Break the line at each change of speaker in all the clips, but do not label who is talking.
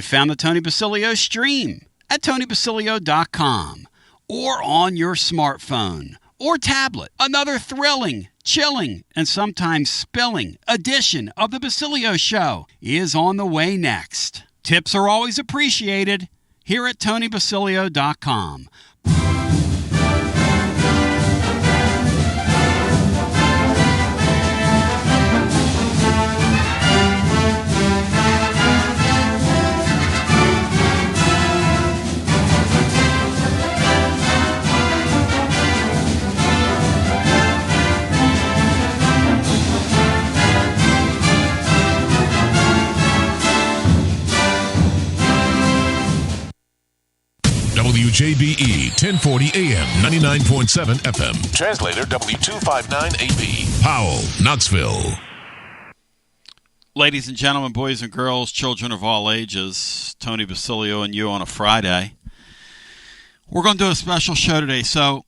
You found the Tony Basilio stream at TonyBasilio.com or on your smartphone or tablet. Another thrilling, chilling, and sometimes spilling edition of the Basilio Show is on the way next. Tips are always appreciated here at TonyBasilio.com.
WJBE 1040 AM, 99.7 FM. Translator W259AB. Powell, Knoxville.
Ladies and gentlemen, boys and girls, children of all ages, Tony Basilio and you on a Friday. We're going to do a special show today. So,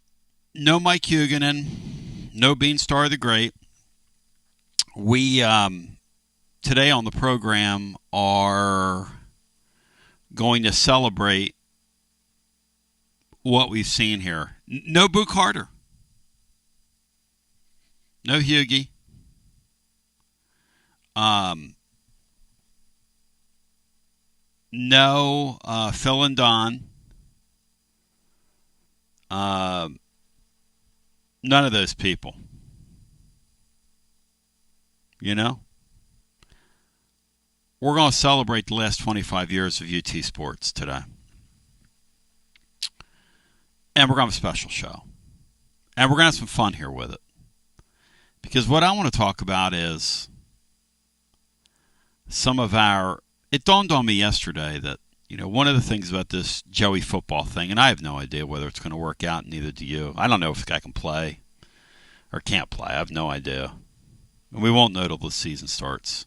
no Mike Huguenin, no Beanstar the Great. We, today on the program, are going to celebrate what we've seen here. No Boo Carter. No Hughie. No Phil and Don. None of those people. You know? We're going to celebrate the last 25 years of UT sports today. And we're going to have a special show. And we're going to have some fun here with it. Because what I want to talk about is some of our... It dawned on me yesterday that, you know, one of the things about this Joey football thing, and I have no idea whether it's going to work out, neither do you. I don't know if the guy can play or can't play. I have no idea. And we won't know till the season starts.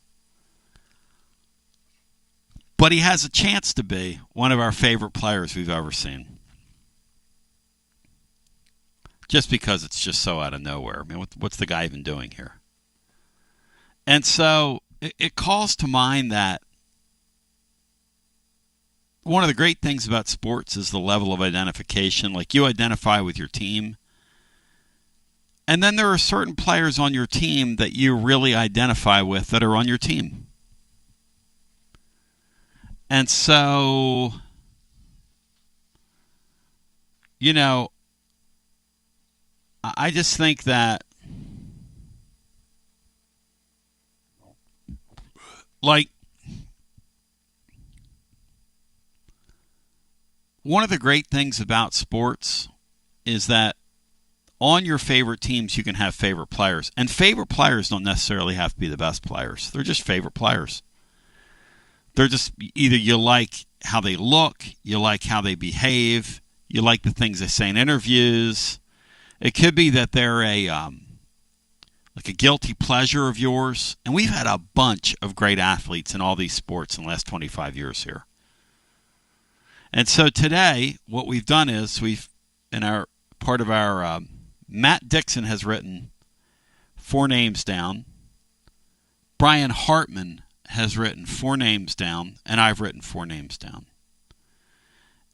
But he has a chance to be one of our favorite players we've ever seen. Just because it's just so out of nowhere. I mean, what's the guy even doing here? And so it calls to mind that one of the great things about sports is the level of identification. Like, you identify with your team. And then there are certain players on your team that you really identify with that are on your team. And so, you know, I just think that, like, one of the great things about sports is that on your favorite teams you can have favorite players. And favorite players don't necessarily have to be the best players. They're just favorite players. They're just either you like how they look, you like how they behave, you like the things they say in interviews. It could be that they're like a guilty pleasure of yours. And we've had a bunch of great athletes in all these sports in the last 25 years here. And so today, what we've done is Matt Dixon has written 4 names down. Brian Hartman has written 4 names down, and I've written 4 names down.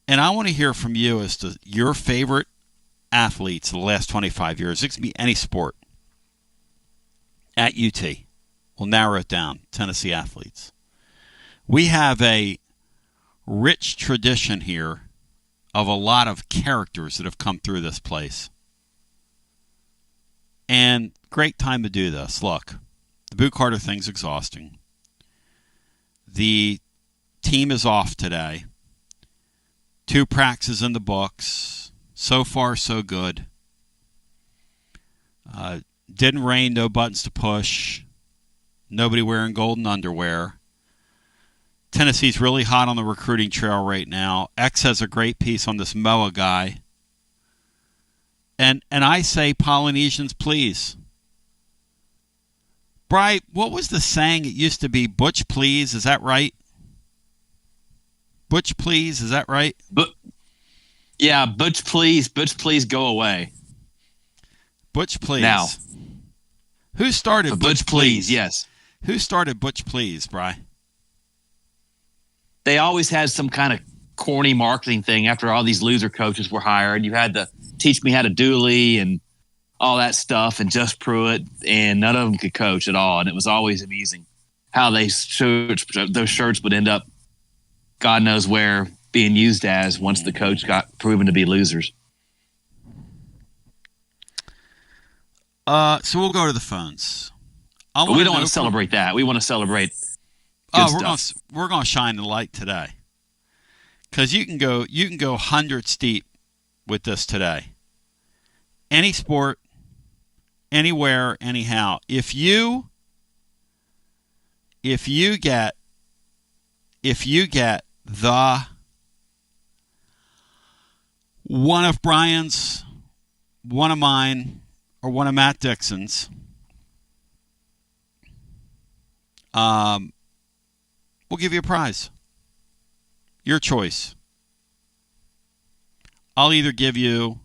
And I want to hear from you as to your favorite athletes of the last 25 years. It can be any sport. At UT. We'll narrow it down. Tennessee athletes. We have a rich tradition here of a lot of characters that have come through this place. And great time to do this. Look, the Boo Carter thing's exhausting. The team is off today. 2 practices in the books. So far, so good. Didn't rain, no buttons to push. Nobody wearing golden underwear. Tennessee's really hot on the recruiting trail right now. X has a great piece on this Moa guy. And I say, Polynesians, please. Bri, what was the saying? It used to be, Butch, please. Is that right? Butch, please. Is that right?
Yeah, Butch, please. Butch, please go away.
Butch, please.
Now.
Who started
Butch, please? Yes.
Who started Butch, please, Bri?
they always had some kind of corny marketing thing after all these loser coaches were hired. You had to teach me how to dually and all that stuff and just Pruitt, and none of them could coach at all. And it was always amusing how those shirts would end up God knows where being used as once the coach got proven to be losers.
So we'll go to the phones.
But we don't want to celebrate that. We want to celebrate
we're going to shine the light today. Because you can go hundreds deep with this today. Any sport, anywhere, anyhow. If you get the one of Brian's, one of mine, or one of Matt Dixon's, we'll give you a prize. Your choice. I'll either give you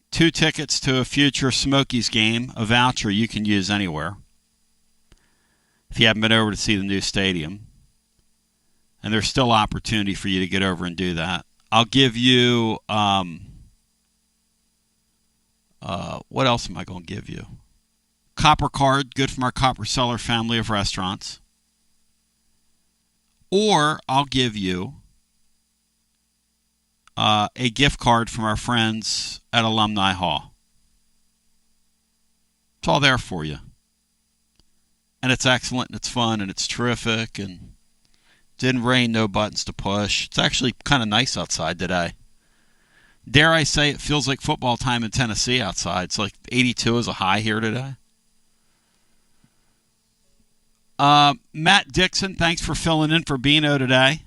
2 tickets to a future Smokies game, a voucher you can use anywhere if you haven't been over to see the new stadium. And there's still opportunity for you to get over and do that. I'll give you, what else am I going to give you? Copper card, good from our Copper Cellar family of restaurants. Or I'll give you a gift card from our friends at Alumni Hall. It's all there for you. And it's excellent, and it's fun, and it's terrific, and didn't rain, no buttons to push. It's actually kind of nice outside today. Dare I say it feels like football time in Tennessee outside. It's like 82 is a high here today. Matt Dixon, thanks for filling in for Bino today.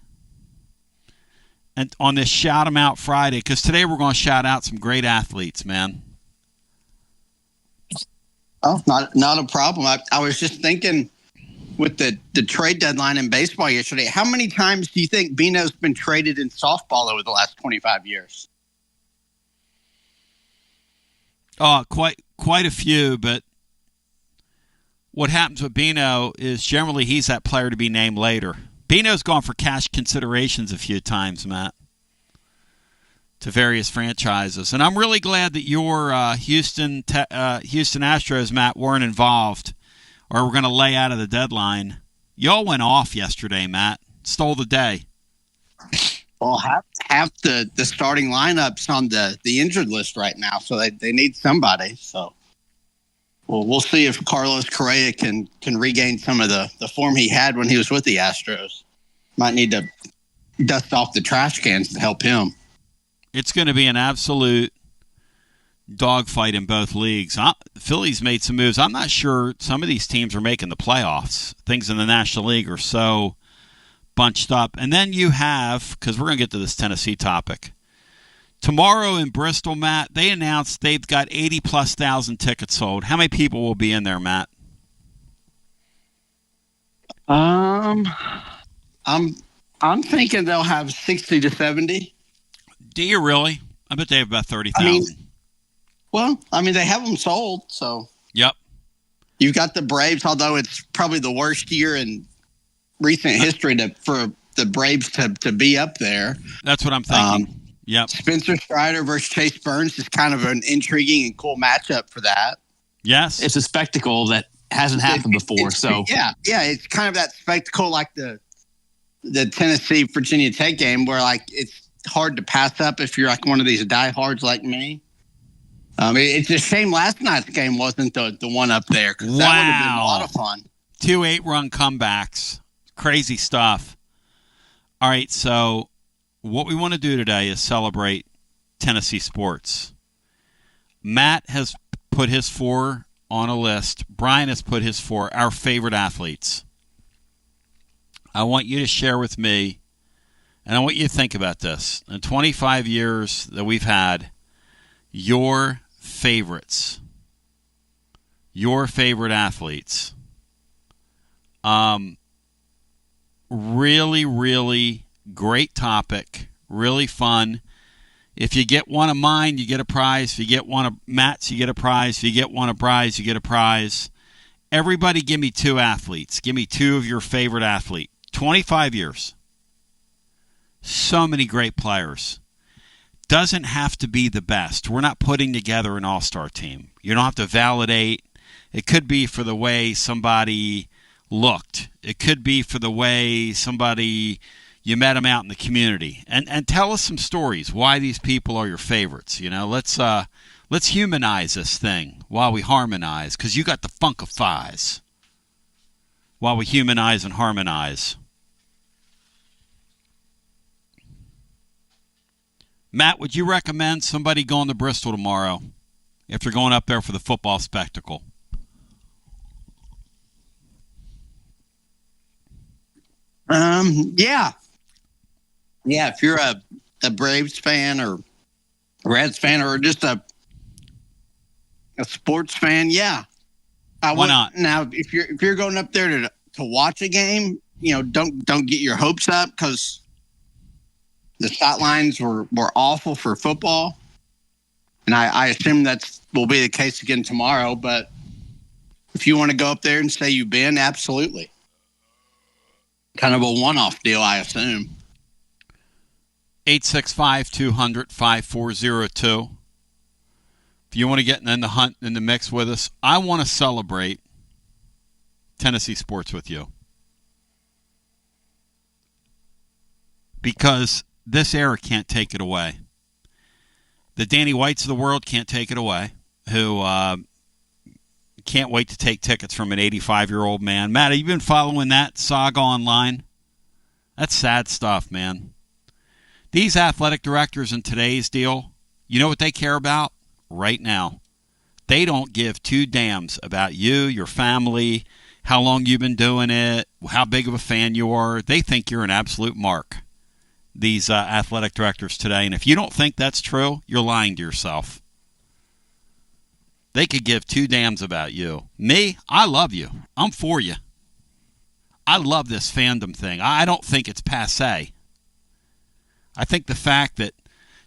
And on this Shout 'em Out Friday, because today we're going to shout out some great athletes, man.
Oh, not a problem. I was just thinking with the trade deadline in baseball yesterday, how many times do you think Bino's been traded in softball over the last 25 years?
Oh, quite a few, but what happens with Bino is generally he's that player to be named later. Bino's gone for cash considerations a few times, Matt, to various franchises. And I'm really glad that your Houston Astros, Matt, weren't involved or we're going to lay out of the deadline. Y'all went off yesterday, Matt. Stole the day.
Well, half the starting lineup's on the injured list right now, so they need somebody. So we'll see if Carlos Correa can regain some of the form he had when he was with the Astros. Might need to dust off the trash cans to help him.
It's going to be an absolute dogfight in both leagues. Phillies made some moves. I'm not sure some of these teams are making the playoffs. Things in the National League are so bunched up. And then you have, because we're going to get to this Tennessee topic, tomorrow in Bristol, Matt, they announced they've got 80-plus thousand tickets sold. How many people will be in there, Matt?
I'm thinking they'll have 60 to 70.
Do you really? I bet they have about 30,000.
They have them sold, so.
Yep.
You've got the Braves, although it's probably the worst year in recent history for the Braves to be up there.
That's what I'm thinking. Yep.
Spencer Strider versus Chase Burns is kind of an intriguing and cool matchup for that.
Yes.
It's a spectacle that hasn't happened before.
Yeah, it's kind of that spectacle like the Tennessee-Virginia Tech game where, like, it's hard to pass up if you're, like, one of these diehards like me. It's a shame last night's game wasn't the one up there because that would have been a lot of fun.
2 8-run comebacks. Crazy stuff. All right, so what we want to do today is celebrate Tennessee sports. Matt has put his 4 on a list. Brian has put his 4, our favorite athletes. I want you to share with me, and I want you to think about this. In 25 years that we've had, your favorites, your favorite athletes. Really, really great topic. Really fun. If you get one of mine, you get a prize. If you get one of Matt's, you get a prize. If you get one of Bry's, you get a prize. Everybody give me 2 athletes. Give me 2 of your favorite athletes. 25 years. So many great players. Doesn't have to be the best. We're not putting together an all-star team. You don't have to validate. It could be for the way somebody looked. It could be for the way you met them out in the community. And tell us some stories why these people are your favorites. Let's humanize this thing while we harmonize, because you got the funkifies while we humanize and harmonize. Matt, would you recommend somebody going to Bristol tomorrow if they're going up there for the football spectacle?
Yeah. Yeah, if you're a Braves fan or a Reds fan or just a sports fan, yeah.
Why not?
Now, if you're going up there to watch a game, don't get your hopes up, because the stat lines were awful for football, and I assume that will be the case again tomorrow. But if you want to go up there and say you've been, absolutely. Kind of a one-off deal, I assume.
865-200-5402. If you want to get in the mix with us, I want to celebrate Tennessee sports with you, because this era can't take it away. The Danny Whites of the world can't take it away, who can't wait to take tickets from an 85-year-old man. Matt, have you been following that saga online? That's sad stuff, man. These athletic directors in today's deal, you know what they care about right now? They don't give two damns about you, your family, how long you've been doing it, how big of a fan you are. They think you're an absolute mark, these athletic directors today. And if you don't think that's true, you're lying to yourself. They could give two damns about you. Me, I love you. I'm for you. I love this fandom thing. I don't think it's passé. I think the fact that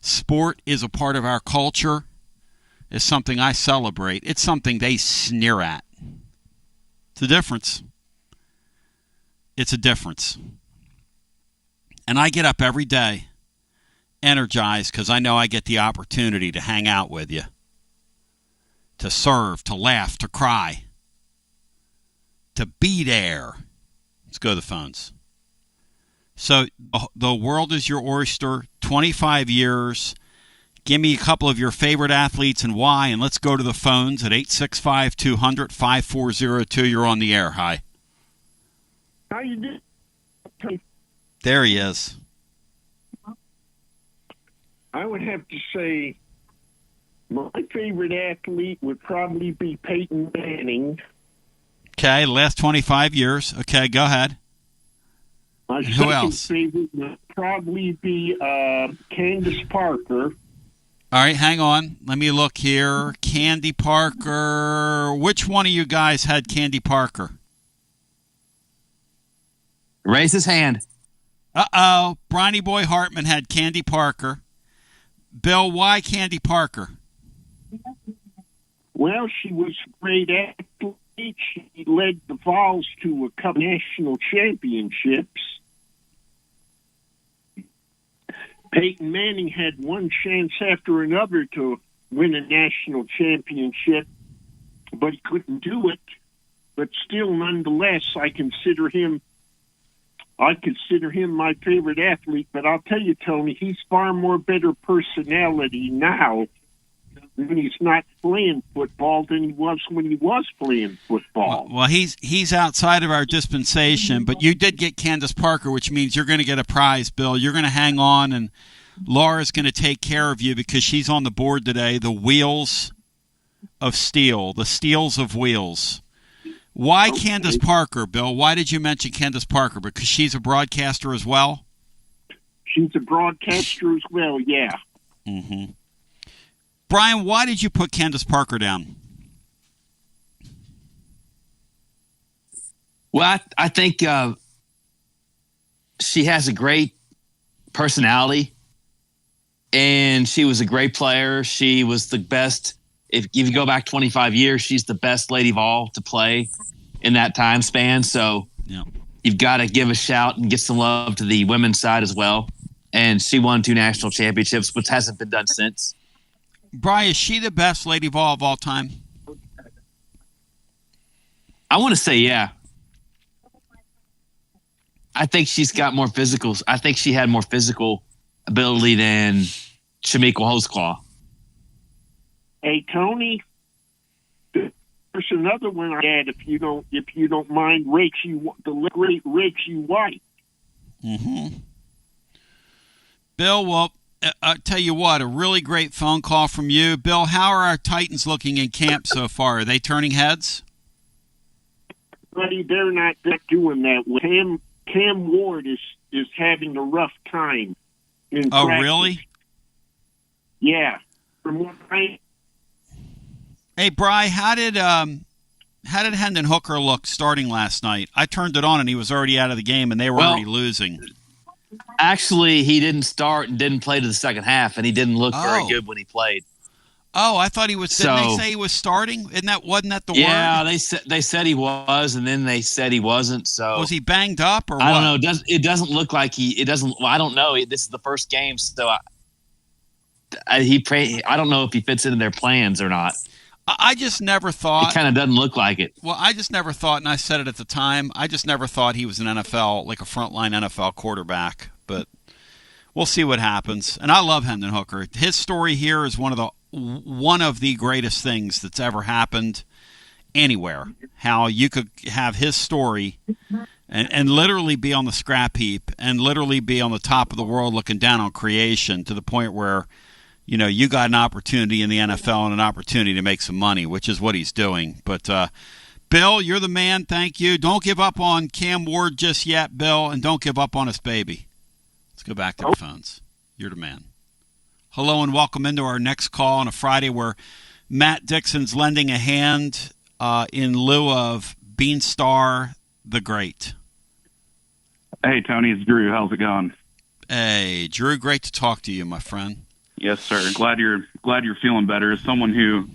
sport is a part of our culture is something I celebrate. It's something they sneer at. It's a difference. It's a difference. And I get up every day energized because I know I get the opportunity to hang out with you, to serve, to laugh, to cry, to be there. Let's go to the phones. So the world is your oyster, 25 years. Give me a couple of your favorite athletes and why, and let's go to the phones at 865-200-5402. You're on the air. Hi.
How you doing?
There he is.
I would have to say my favorite athlete would probably be Peyton Manning.
Okay, last 25 years. Okay, go ahead.
My
who else?
favorite would probably be Candace Parker.
All right, hang on. Let me look here. Candy Parker. Which one of you guys had Candy Parker?
Raise his hand.
Uh-oh. Bronny Boy Hartman had Candy Parker. Bill, why Candy Parker?
Well, she was a great athlete. She led the Vols to a couple national championships. Peyton Manning had one chance after another to win a national championship, but he couldn't do it. But still, nonetheless, I consider him my favorite athlete. But I'll tell you, Tony, he's far more better personality now when he's not playing football than he was when he was playing football.
Well, he's outside of our dispensation, but you did get Candace Parker, which means you're going to get a prize, Bill. You're going to hang on, and Laura's going to take care of you because she's on the board today. The Wheels of Steel, the Steels of Wheels. Why Candace Parker, Bill? Why did you mention Candace Parker? Because she's a broadcaster as well?
She's a broadcaster as well, yeah.
Mm-hmm. Brian, why did you put Candace Parker down?
Well, I think she has a great personality, and she was a great player. She was the best. If you go back 25 years, she's the best Lady Vol to play in that time span. So,
yeah.
you've got to give a shout and get some love to the women's side as well. And she won 2 national championships, which hasn't been done since.
Bri, is she the best Lady Vol of all time?
I want to say, yeah. I think she's got more physicals. I think she had more physical ability than Shamika Holtzclaw.
Hey, Tony, there's another one I had. If you don't mind, the great Rachie White.
Mm-hmm. Bill, well, I'll tell you what, a really great phone call from you. Bill, how are our Titans looking in camp so far? Are they turning heads?
Buddy, they're not doing that. Cam Ward is having a rough time in practice.
Really?
Yeah. From what
Hey, Bri, how did Hendon Hooker look starting last night? I turned it on and he was already out of the game and they were already losing.
Actually, he didn't start and didn't play to the second half, and he didn't look very good when he played.
Oh, I thought he was. Didn't they say he was starting? Wasn't that the word?
Yeah, they said he was, and then they said he wasn't. So
was he banged up or what?
I don't know. It doesn't look like he. It doesn't. Well, I don't know. This is the first game, so I don't know if he fits into their plans or not.
I just never thought.
It kind of doesn't look like it.
Well, I just never thought, and I said it at the time, I just never thought he was an NFL, like a frontline NFL quarterback. But we'll see what happens. And I love Hendon Hooker. His story here is one of the greatest things that's ever happened anywhere. How you could have his story and literally be on the scrap heap and literally be on the top of the world looking down on creation to the point where you got an opportunity in the NFL and an opportunity to make some money, which is what he's doing. But, Bill, you're the man. Thank you. Don't give up on Cam Ward just yet, Bill, and don't give up on us, baby. Let's go back to the phones. You're the man. Hello and welcome into our next call on a Friday where Matt Dixon's lending a hand in lieu of Beanstar the Great.
Hey, Tony, it's Drew. How's it going?
Hey, Drew, great to talk to you, my friend.
Yes, sir. Glad you're feeling better. As someone who,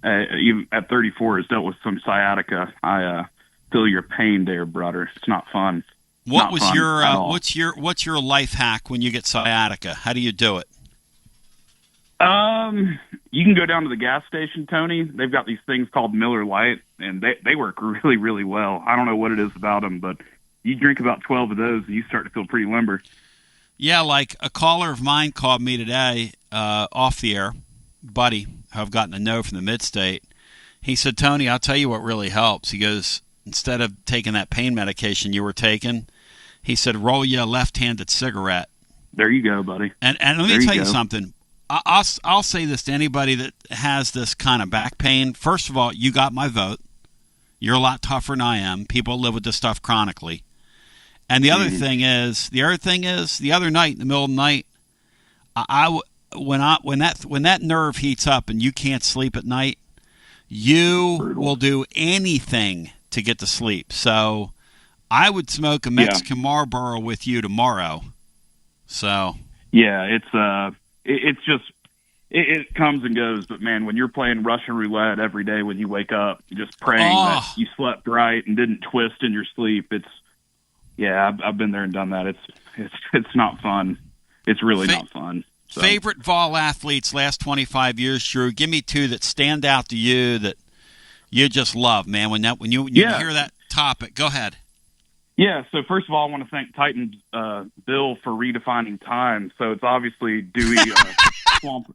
even at 34, has dealt with some sciatica, I feel your pain there, brother. It's not fun.
What's your life hack when you get sciatica? How do you do it?
You can go down to the gas station, Tony. They've got these things called Miller Lite, and they work really, really well. I don't know what it is about them, but you drink about 12 of those, and you start to feel pretty limber.
Yeah, like a caller of mine called me today off the air, buddy, who I've gotten to know from the Mid-State. He said, Tony, I'll tell you what really helps. He goes, instead of taking that pain medication you were taking, he said, roll you a left-handed cigarette.
There you go, buddy.
And let me tell you something. I'll say this to anybody that has this kind of back pain. First of all, you got my vote. You're a lot tougher than I am. People live with this stuff chronically. And the other thing is, the other night, in the middle of the night, when that nerve heats up and you can't sleep at night, you will do anything to get to sleep. So I would smoke a Mexican Marlboro with you tomorrow. So
yeah, it's just it comes and goes. But man, when you're playing Russian roulette every day when you wake up, just praying that you slept right and didn't twist in your sleep, I've been there and done that. It's not fun. It's really not fun. So.
Favorite Vol athletes last 25 years, Drew? Give me two that stand out to you that you just love, man. When you hear that topic, go ahead.
Yeah. So first of all, I want to thank Titan Bill for redefining time. So it's obviously Dewey, Swamp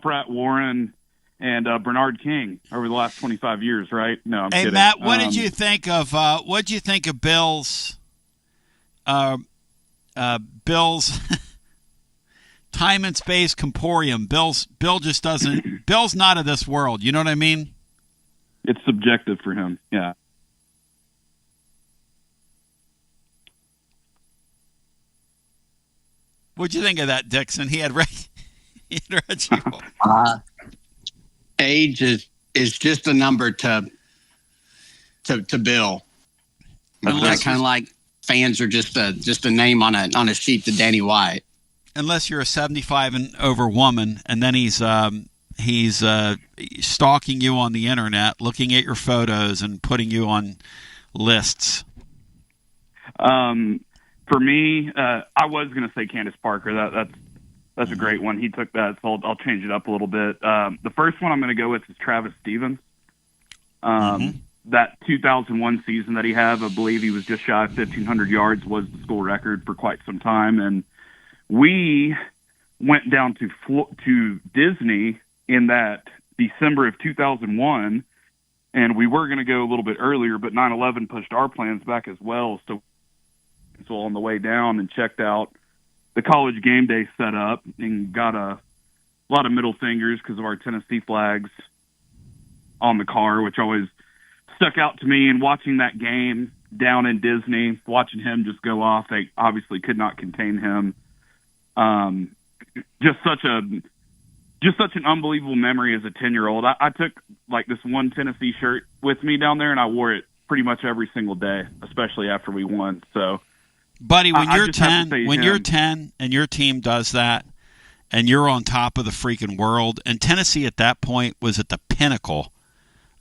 Rat Warren, and Bernard King over the last 25 years, right? No, I'm kidding.
Hey, Matt, what did you think of Bill's time and space comporium? Bill just doesn't. Bill's not of this world. You know what I mean?
It's subjective for him. Yeah.
What'd you think of that, Dixon? He had Reggie.
Age is just a number to Bill. Kind of like fans are just a name on a sheet to Danny White.
Unless you're a 75 and over woman, and then he's stalking you on the internet, looking at your photos and putting you on lists.
For me, I was going to say Candace Parker. That's a great one. He took that, so I'll change it up a little bit. The first one I'm going to go with is Travis Stevens. That 2001 season that he had, I believe he was just shy of 1,500 yards, was the school record for quite some time. And we went down to Disney in that December of 2001, and we were going to go a little bit earlier, but 9/11 pushed our plans back as well. So on the way down and checked out the college game day setup and got a lot of middle fingers because of our Tennessee flags on the car, which always stuck out to me. And watching that game down in Disney, watching him just go off, they obviously could not contain him. Just such an unbelievable memory as a 10-year-old. I took like this one Tennessee shirt with me down there, and I wore it pretty much every single day, especially after we won. So,
buddy, when you're 10 and your team does that, and you're on top of the freaking world, and Tennessee at that point was at the pinnacle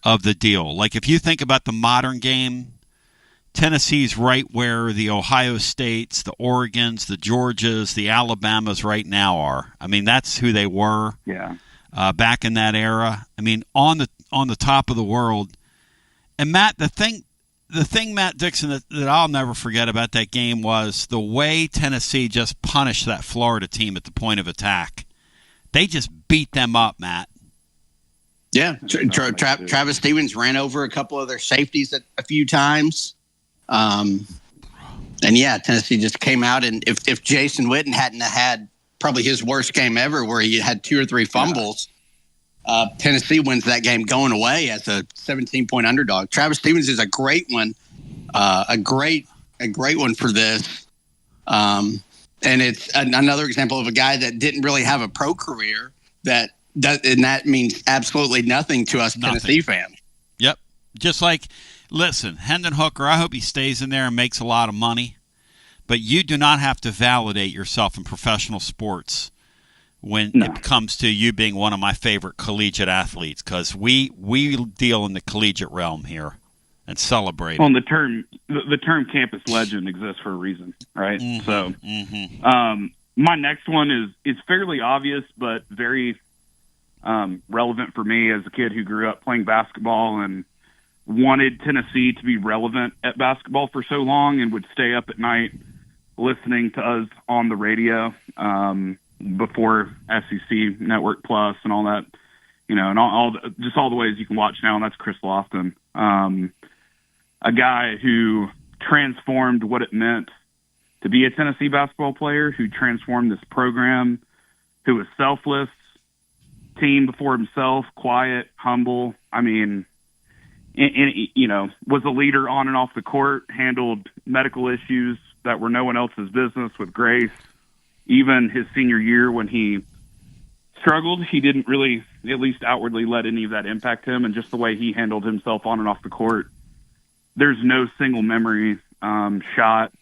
of the deal. Like if you think about the modern game, Tennessee's right where the Ohio States, the Oregons, the Georgias, the Alabamas right now are. I mean, that's who they were back in that era. I mean, on the top of the world. And Matt, the thing, Matt Dixon, that I'll never forget about that game was the way Tennessee just punished that Florida team at the point of attack. They just beat them up, Matt.
Yeah, Travis Stevens ran over a couple of their safeties a few times. And yeah, Tennessee just came out, and if Jason Witten hadn't had probably his worst game ever, where he had 2 or 3 fumbles, Tennessee wins that game going away as a 17-point underdog. Travis Stevens is a great one, a great one for this. And it's another example of a guy that didn't really have a pro career and that means absolutely nothing to us Tennessee fans.
Yep, just like. Listen, Hendon Hooker, I hope he stays in there and makes a lot of money, but you do not have to validate yourself in professional sports when it comes to you being one of my favorite collegiate athletes, because we deal in the collegiate realm here and celebrate.
Well, the term campus legend exists for a reason, right?
Mm-hmm,
so my next one is fairly obvious, but very relevant for me as a kid who grew up playing basketball and wanted Tennessee to be relevant at basketball for so long and would stay up at night listening to us on the radio before SEC Network Plus and all that, and all the ways you can watch now, and that's Chris Lofton, a guy who transformed what it meant to be a Tennessee basketball player, who transformed this program, who was selfless, team before himself, quiet, humble. I mean, was a leader on and off the court, handled medical issues that were no one else's business with grace. Even his senior year when he struggled, he didn't really, at least outwardly, let any of that impact him, and just the way he handled himself on and off the court. There's no single memory shot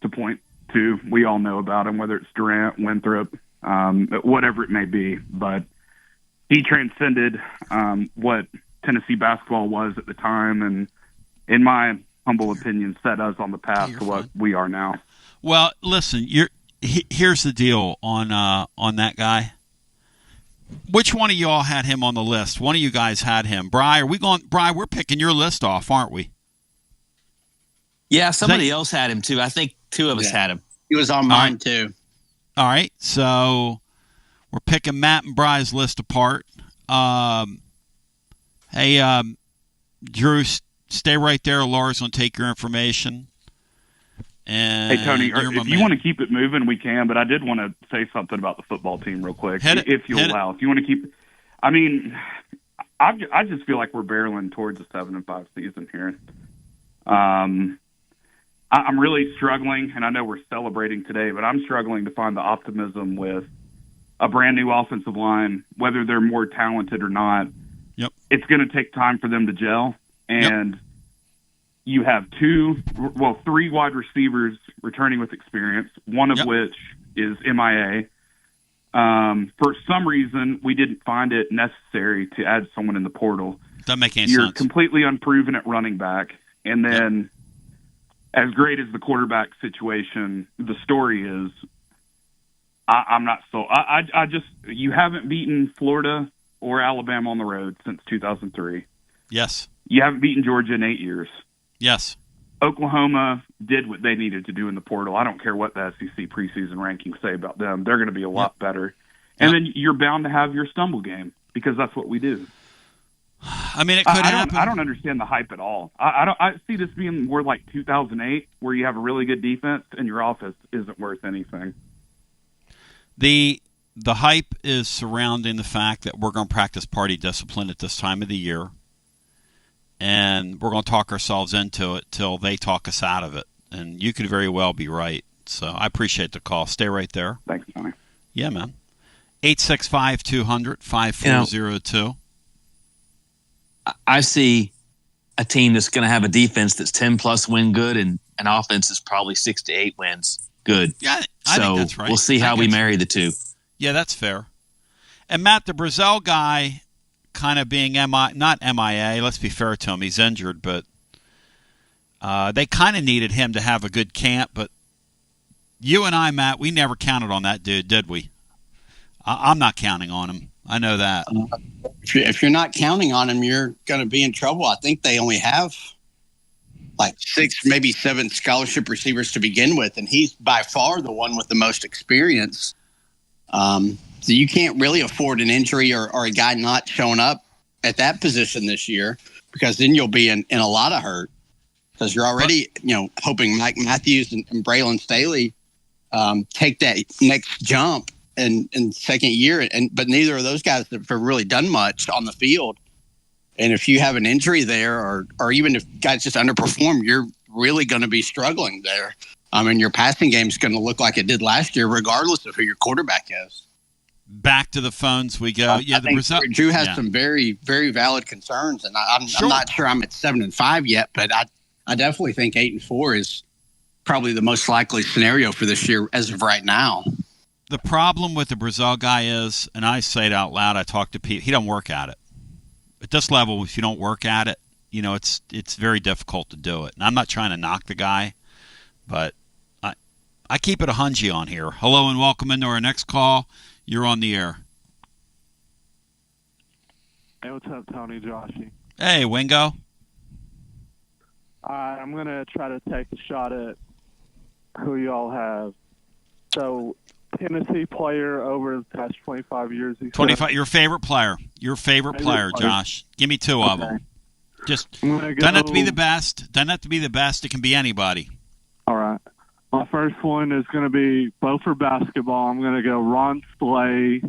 to point to. We all know about him, whether it's Durant, Winthrop, whatever it may be. But he transcended what Tennessee basketball was at the time, and in my humble opinion, set us on the path to what we are now.
Well, listen, here's the deal on that guy. Which one of y'all had him on the list? One of you guys had him. Bri, we're picking your list off, aren't we?
Yeah, somebody else had him too. I think 2 of us had him.
He was on mine too.
All right, so we're picking Matt and Bri's list apart. Hey, Drew, stay right there. Laura's going to take your information. And
hey, Tony, if you want to keep it moving, we can, but I did want to say something about the football team real quick, if you allow. If you want to keep – I mean, I just feel like we're barreling towards a 7-5 season here. I'm really struggling, and I know we're celebrating today, but I'm struggling to find the optimism with a brand-new offensive line, whether they're more talented or not.
Yep.
It's going to take time for them to gel. And you have 3 wide receivers returning with experience, one of which is MIA. For some reason, we didn't find it necessary to add someone in the portal.
Doesn't make any
You're
sense.
completely unproven at running back. And then as great as the quarterback situation, the story is, I'm not so. I just, you haven't beaten Florida or Alabama on the road since 2003.
Yes.
You haven't beaten Georgia in 8 years.
Yes.
Oklahoma did what they needed to do in the portal. I don't care what the SEC preseason rankings say about them. They're going to be a lot better. And then you're bound to have your stumble game because that's what we do.
I mean, it could happen.
I don't understand the hype at all. I see this being more like 2008, where you have a really good defense and your offense isn't worth anything.
The hype is surrounding the fact that we're going to practice party discipline at this time of the year, and we're going to talk ourselves into it till they talk us out of it. And you could very well be right. So I appreciate the call. Stay right there.
Thanks, Tony.
Yeah, man. 865-200-5402.
I see a team that's going to have a defense that's 10-plus win good and an offense is probably 6 to 8 wins good.
Yeah, I think that's right.
We'll see how we marry the two.
Yeah, that's fair. And Matt, the Brazil guy kind of being not MIA, let's be fair to him, he's injured, but they kind of needed him to have a good camp. But you and I, Matt, we never counted on that dude, did we? I'm not counting on him. I know that.
If you're not counting on him, you're going to be in trouble. I think they only have like 6, maybe 7 scholarship receivers to begin with, and he's by far the one with the most experience. So you can't really afford an injury or a guy not showing up at that position this year, because then you'll be in a lot of hurt, because you're already hoping Mike Matthews and Braylon Staley take that next jump in second year, but neither of those guys have really done much on the field. And if you have an injury there, or even if guys just underperform, you're really going to be struggling there. And your passing game is going to look like it did last year, regardless of who your quarterback is.
Back to the phones we go.
I think Drew has some very, very valid concerns, and I'm not sure I'm at 7-5 yet, but I definitely think 8-4 is probably the most likely scenario for this year as of right now.
The problem with the Brazil guy is, and I say it out loud, I talk to people, he don't work at it. At this level, if you don't work at it, it's very difficult to do it. And I'm not trying to knock the guy, but I keep it a hungy on here. Hello and welcome into our next call. You're on the air.
Hey, what's up, Tony, Joshy?
Hey, Wingo.
I'm going to try to take a shot at who y'all have. So, Tennessee player over the past 25 years.
25. Your favorite player. Your favorite player, Josh. Give me 2 of them. Just doesn't have to be the best. Doesn't have to be the best. It can be anybody.
All right. My first one is going to be both for basketball. I'm going to go Ron Slay.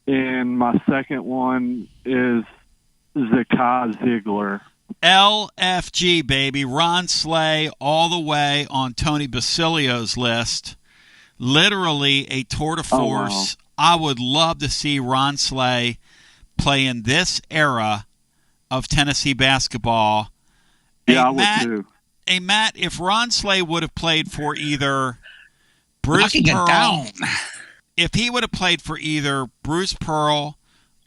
And my second one is Zakai Ziegler.
LFG, baby. Ron Slay all the way on Tony Basilio's list. Literally a tour de force. Oh, wow. I would love to see Ron Slay play in this era of Tennessee basketball.
Yeah, I would too.
Hey, Matt, if Ron Slay would have played for either Bruce Pearl, if he would have played for either Bruce Pearl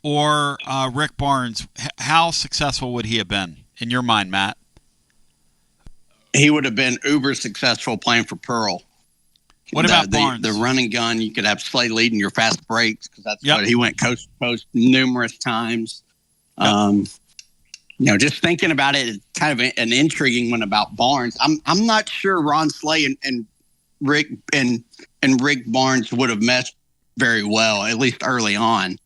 or Rick Barnes, how successful would he have been in your mind, Matt?
He would have been uber successful playing for Pearl.
What about Barnes?
The running gun, you could have Slay leading your fast breaks, because that's what he went coast to coast numerous times. Yep. Just thinking about it, it's kind of an intriguing one about Barnes. I'm not sure Ron Slay and Rick Barnes would have meshed very well, at least early on.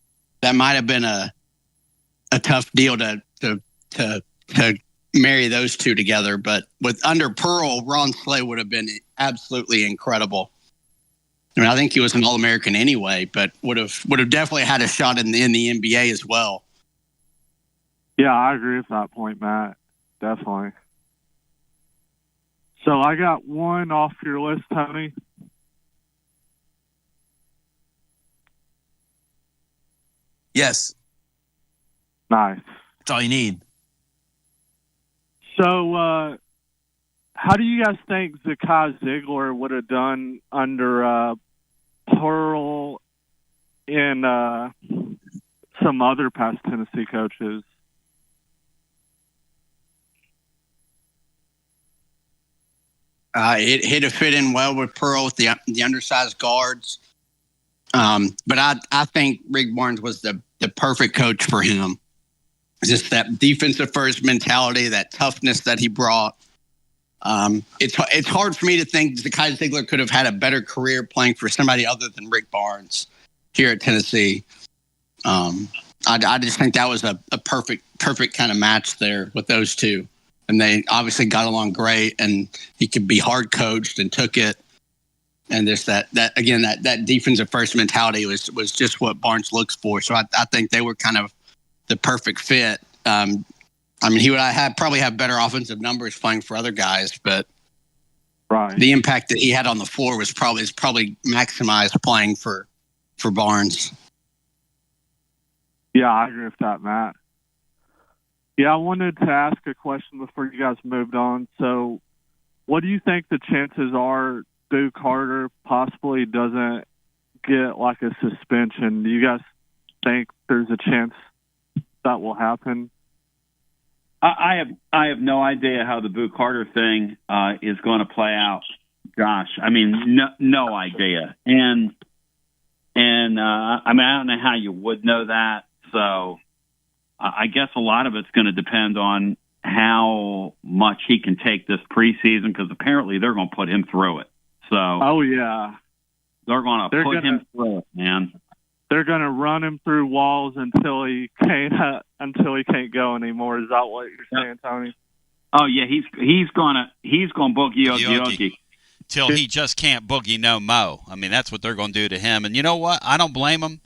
That might have been a tough deal to marry those two together. But under Pearl, Ron Slay would have been absolutely incredible. I mean, I think he was an All-American anyway, but would have definitely had a shot in the NBA as well.
Yeah, I agree with that point, Matt. Definitely. So I got one off your list, Tony.
Yes.
Nice.
That's all you need.
So, how do you guys think Zakai Ziegler would have done under Pearl and some other past Tennessee coaches?
He'd have fit in well with Pearl with the undersized guards. But I think Rick Barnes was the perfect coach for him. Just that defensive first mentality, that toughness that he brought. It's hard for me to think Zakai Ziegler could have had a better career playing for somebody other than Rick Barnes here at Tennessee. I just think that was a perfect kind of match there with those two. And they obviously got along great, and he could be hard coached and took it. And there's that defensive first mentality was just what Barnes looks for. So I think they were kind of the perfect fit. He would probably have better offensive numbers playing for other guys, but the impact that he had on the floor is probably maximized playing for Barnes.
Yeah, I agree with that, Matt. Yeah, I wanted to ask a question before you guys moved on. So what do you think the chances are Boo Carter possibly doesn't get like a suspension? Do you guys think there's a chance that will happen?
I have no idea how the Boo Carter thing is going to play out, Josh. I mean, no idea. And I don't know how you would know that. So I guess a lot of it's going to depend on how much he can take this preseason, because apparently they're going to put him through it. So,
oh yeah,
they're going to put him through it, man.
They're going to run him through walls until he can't go anymore. Is that what you're saying, Tony?
Oh yeah, he's going boogie oogie
till he just can't boogie no mo. I mean, that's what they're going to do to him. And you know what? I don't blame him,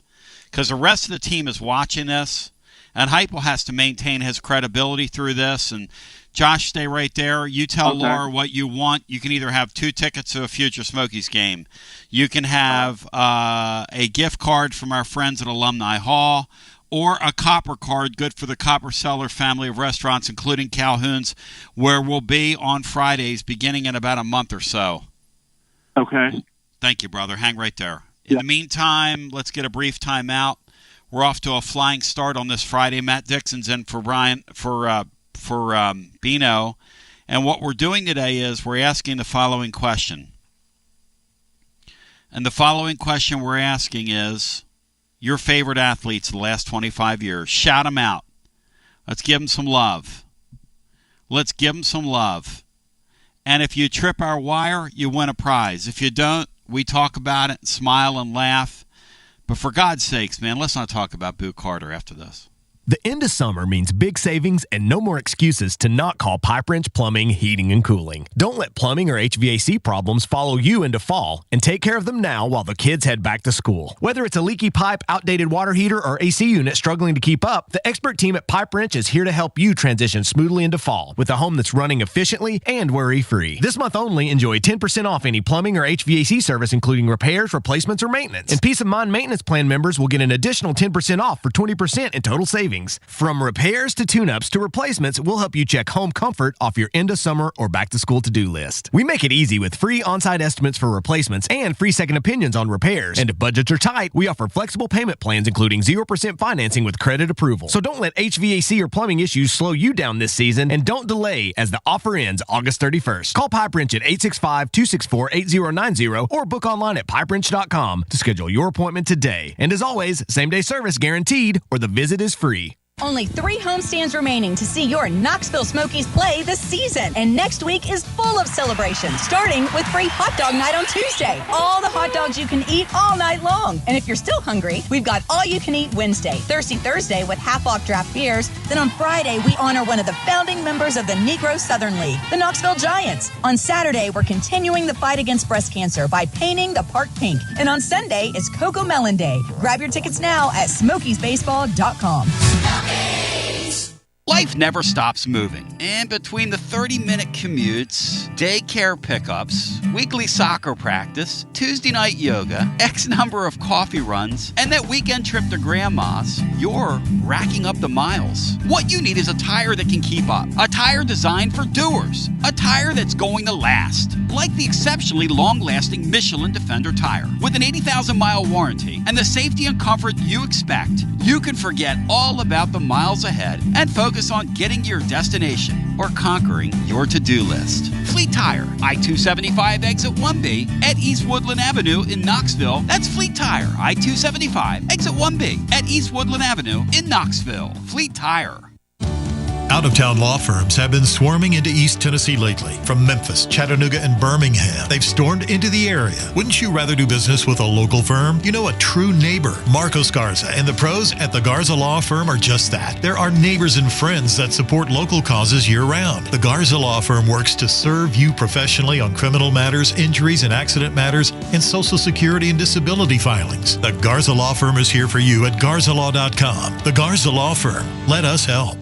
because the rest of the team is watching this, and Heupel has to maintain his credibility through this. And Josh, stay right there. You tell Laura what you want. You can either have 2 tickets to a future Smokies game. You can have a gift card from our friends at Alumni Hall, or a copper card good for the Copper Cellar family of restaurants, including Calhoun's, where we'll be on Fridays beginning in about a month or so.
Okay.
Thank you, brother. Hang right there. In the meantime, let's get a brief timeout. We're off to a flying start on this Friday. Matt Dixon's in for Bino, and what we're doing today is we're asking the following question. And the following question we're asking is your favorite athletes of the last 25 years. Shout them out. Let's give them some love. Let's give them some love. And if you trip our wire, you win a prize. If you don't, we talk about it and smile and laugh. But for God's sakes, man, let's not talk about Boo Carter after this.
The end of summer means big savings and no more excuses to not call Pipe Wrench Plumbing, Heating, and Cooling. Don't let plumbing or HVAC problems follow you into fall, and take care of them now while the kids head back to school. Whether it's a leaky pipe, outdated water heater, or AC unit struggling to keep up, the expert team at Pipe Wrench is here to help you transition smoothly into fall with a home that's running efficiently and worry-free. This month only, enjoy 10% off any plumbing or HVAC service, including repairs, replacements, or maintenance. And Peace of Mind Maintenance Plan members will get an additional 10% off for 20% in total savings. From repairs to tune-ups to replacements, we'll help you check home comfort off your end of summer or back-to-school to-do list. We make it easy with free on-site estimates for replacements and free second opinions on repairs. And if budgets are tight, we offer flexible payment plans including 0% financing with credit approval. So don't let HVAC or plumbing issues slow you down this season, and don't delay as the offer ends August 31st. Call Pipe Wrench at 865-264-8090 or book online at pipewrench.com to schedule your appointment today. And as always, same-day service guaranteed, or the visit is free.
Only 3 homestands remaining to see your Knoxville Smokies play this season. And next week is full of celebrations, starting with free hot dog night on Tuesday. All the hot dogs you can eat all night long. And if you're still hungry, we've got all you can eat Wednesday, Thirsty Thursday with half-off draft beers. Then on Friday, we honor one of the founding members of the Negro Southern League, the Knoxville Giants. On Saturday, we're continuing the fight against breast cancer by painting the park pink. And on Sunday, it's Cocoa Melon Day. Grab your tickets now at SmokiesBaseball.com.
Life never stops moving. And between the 30-minute commutes, daycare pickups, weekly soccer practice, Tuesday night yoga, X number of coffee runs, and that weekend trip to Grandma's, you're racking up the miles. What you need is a tire that can keep up. A tire designed for doers. A tire that's going to last. like the exceptionally long-lasting Michelin Defender tire. With an 80,000-mile warranty and the safety and comfort you expect, you can forget all about the miles ahead and focus on getting to your destination or conquering your to-do list. Fleet Tire, I-275 exit 1B at East Woodland Avenue in Knoxville. That's Fleet Tire, I-275 exit 1B at East Woodland Avenue in Knoxville. Fleet Tire.
Out-of-town law firms have been swarming into East Tennessee lately. From Memphis, Chattanooga, and Birmingham, they've stormed into the area. Wouldn't you rather do business with a local firm? You know, a true neighbor. Marcos Garza and the pros at the Garza Law Firm are just that. There are neighbors and friends that support local causes year-round. The Garza Law Firm works to serve you professionally on criminal matters, injuries and accident matters, and Social Security and disability filings. The Garza Law Firm is here for you at garzalaw.com. The Garza Law Firm. Let us help.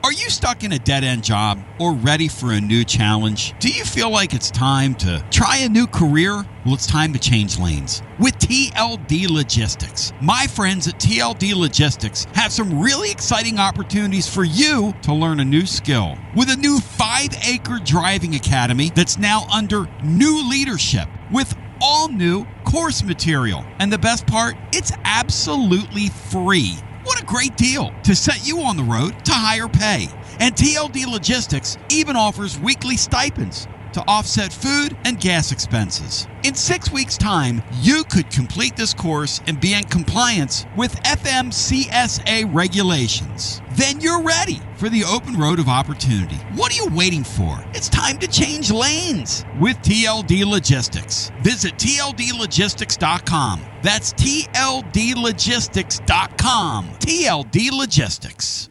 Are you stuck in a dead-end job or ready for a new challenge? Do you feel like it's time to try a new career? Well, it's time to change lanes with TLD Logistics. My friends at TLD Logistics have some really exciting opportunities for you to learn a new skill. With a new 5-acre driving academy that's now under new leadership with all new course material. And the best part, it's absolutely free. What a great deal to set you on the road to higher pay. And TLD Logistics even offers weekly stipends to offset food and gas expenses. In 6 weeks' time, you could complete this course and be in compliance with FMCSA regulations. Then you're ready for the open road of opportunity. What are you waiting for? It's time to change lanes with TLD Logistics. Visit tldlogistics.com. That's tldlogistics.com. TLD Logistics.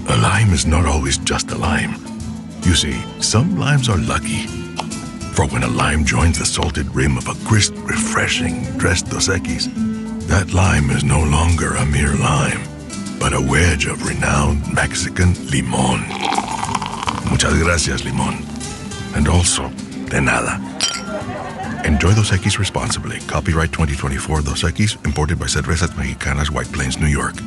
A lime is not always just a lime. You see, some limes are lucky. For when a lime joins the salted rim of a crisp, refreshing Tres Dos Equis, that lime is no longer a mere lime, but a wedge of renowned Mexican limón. Muchas gracias, limón. And also, de nada. Enjoy Dos Equis responsibly. Copyright 2024 Dos Equis, imported by Cervezas Mexicanas, White Plains, New York.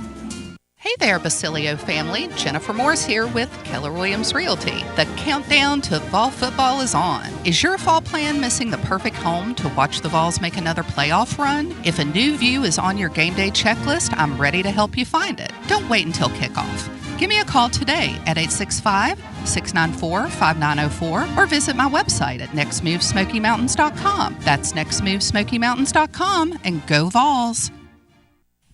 Hey there, Basilio family. Jennifer Morris here with Keller Williams Realty. The countdown to fall football is on. Is your fall plan missing the perfect home to watch the Vols make another playoff run? If a new view is on your game day checklist, I'm ready to help you find it. Don't wait until kickoff. Give me a call today at 865-694-5904 or visit my website at nextmovesmokymountains.com. That's nextmovesmokymountains.com, and go Vols.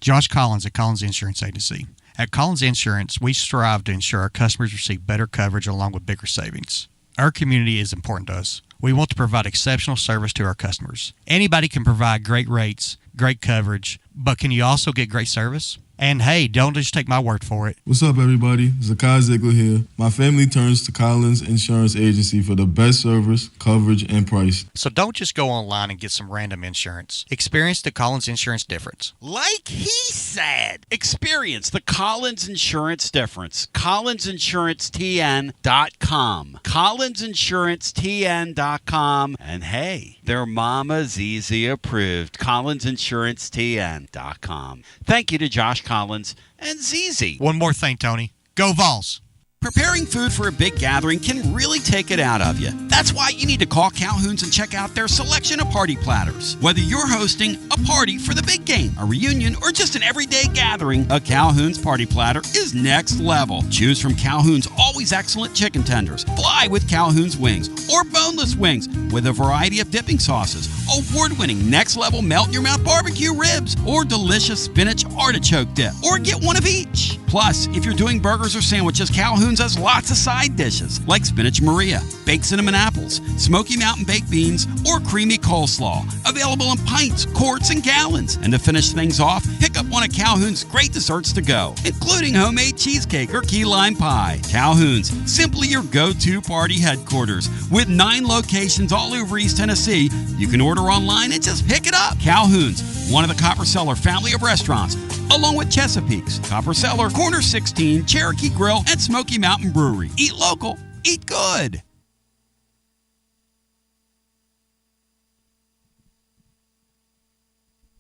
Josh Collins at Collins Insurance Agency. At Collins Insurance, we strive to ensure our customers receive better coverage along with bigger savings. Our community is important to us. We want to provide exceptional service to our customers. Anybody can provide great rates, great coverage, but can you also get great service? And hey, don't just take my word for it.
What's up, everybody? Zakai Ziegler here. My family turns to Collins Insurance Agency for the best service, coverage, and price.
So don't just go online and get some random insurance. Experience the Collins Insurance difference.
Like he said, experience the Collins Insurance difference. CollinsInsuranceTN.com. CollinsInsuranceTN.com. And hey, their Mama ZZ approved. CollinsInsuranceTN.com. Thank you to Josh Collins and ZZ.
One more thing, Tony. Go Vols.
Preparing food for a big gathering can really take it out of you. That's why you need to call Calhoun's and check out their selection of party platters. Whether you're hosting a party for the big game, a reunion, or just an everyday gathering, a Calhoun's party platter is next level. Choose from Calhoun's always excellent chicken tenders, fly with Calhoun's wings, or boneless wings with a variety of dipping sauces, award-winning next-level melt-in-your-mouth barbecue ribs, or delicious spinach artichoke dip, or get one of each. Plus, if you're doing burgers or sandwiches, Calhoun's has lots of side dishes like spinach Maria, baked cinnamon apples, Smoky Mountain baked beans, or creamy coleslaw. Available in pints, quarts, and gallons. And to finish things off, pick up one of Calhoun's great desserts to go, including homemade cheesecake or key lime pie. Calhoun's, simply your go-to party headquarters. With 9 locations all over East Tennessee, you can order online and just pick it up. Calhoun's, one of the Copper Cellar family of restaurants, along with Chesapeake's, Copper Cellar, Corner 16, Cherokee Grill, and Smoky Mountain Brewery. Eat local, eat good.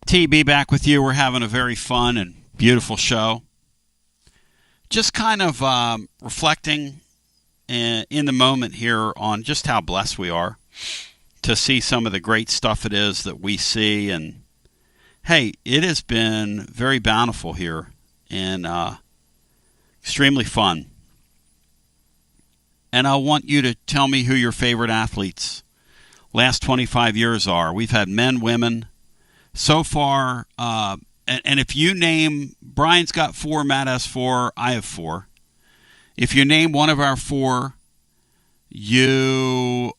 TB back with you. We're having a very fun and beautiful show. just kind of reflecting in the moment here on just how blessed we are to see some of the great stuff it is that we see. And, hey, it has been very bountiful here and extremely fun. And I want you to tell me who your favorite athletes last 25 years are. We've had men, women. So far, and if you name, Brian's got 4, Matt has 4, I have 4. If you name one of our 4, you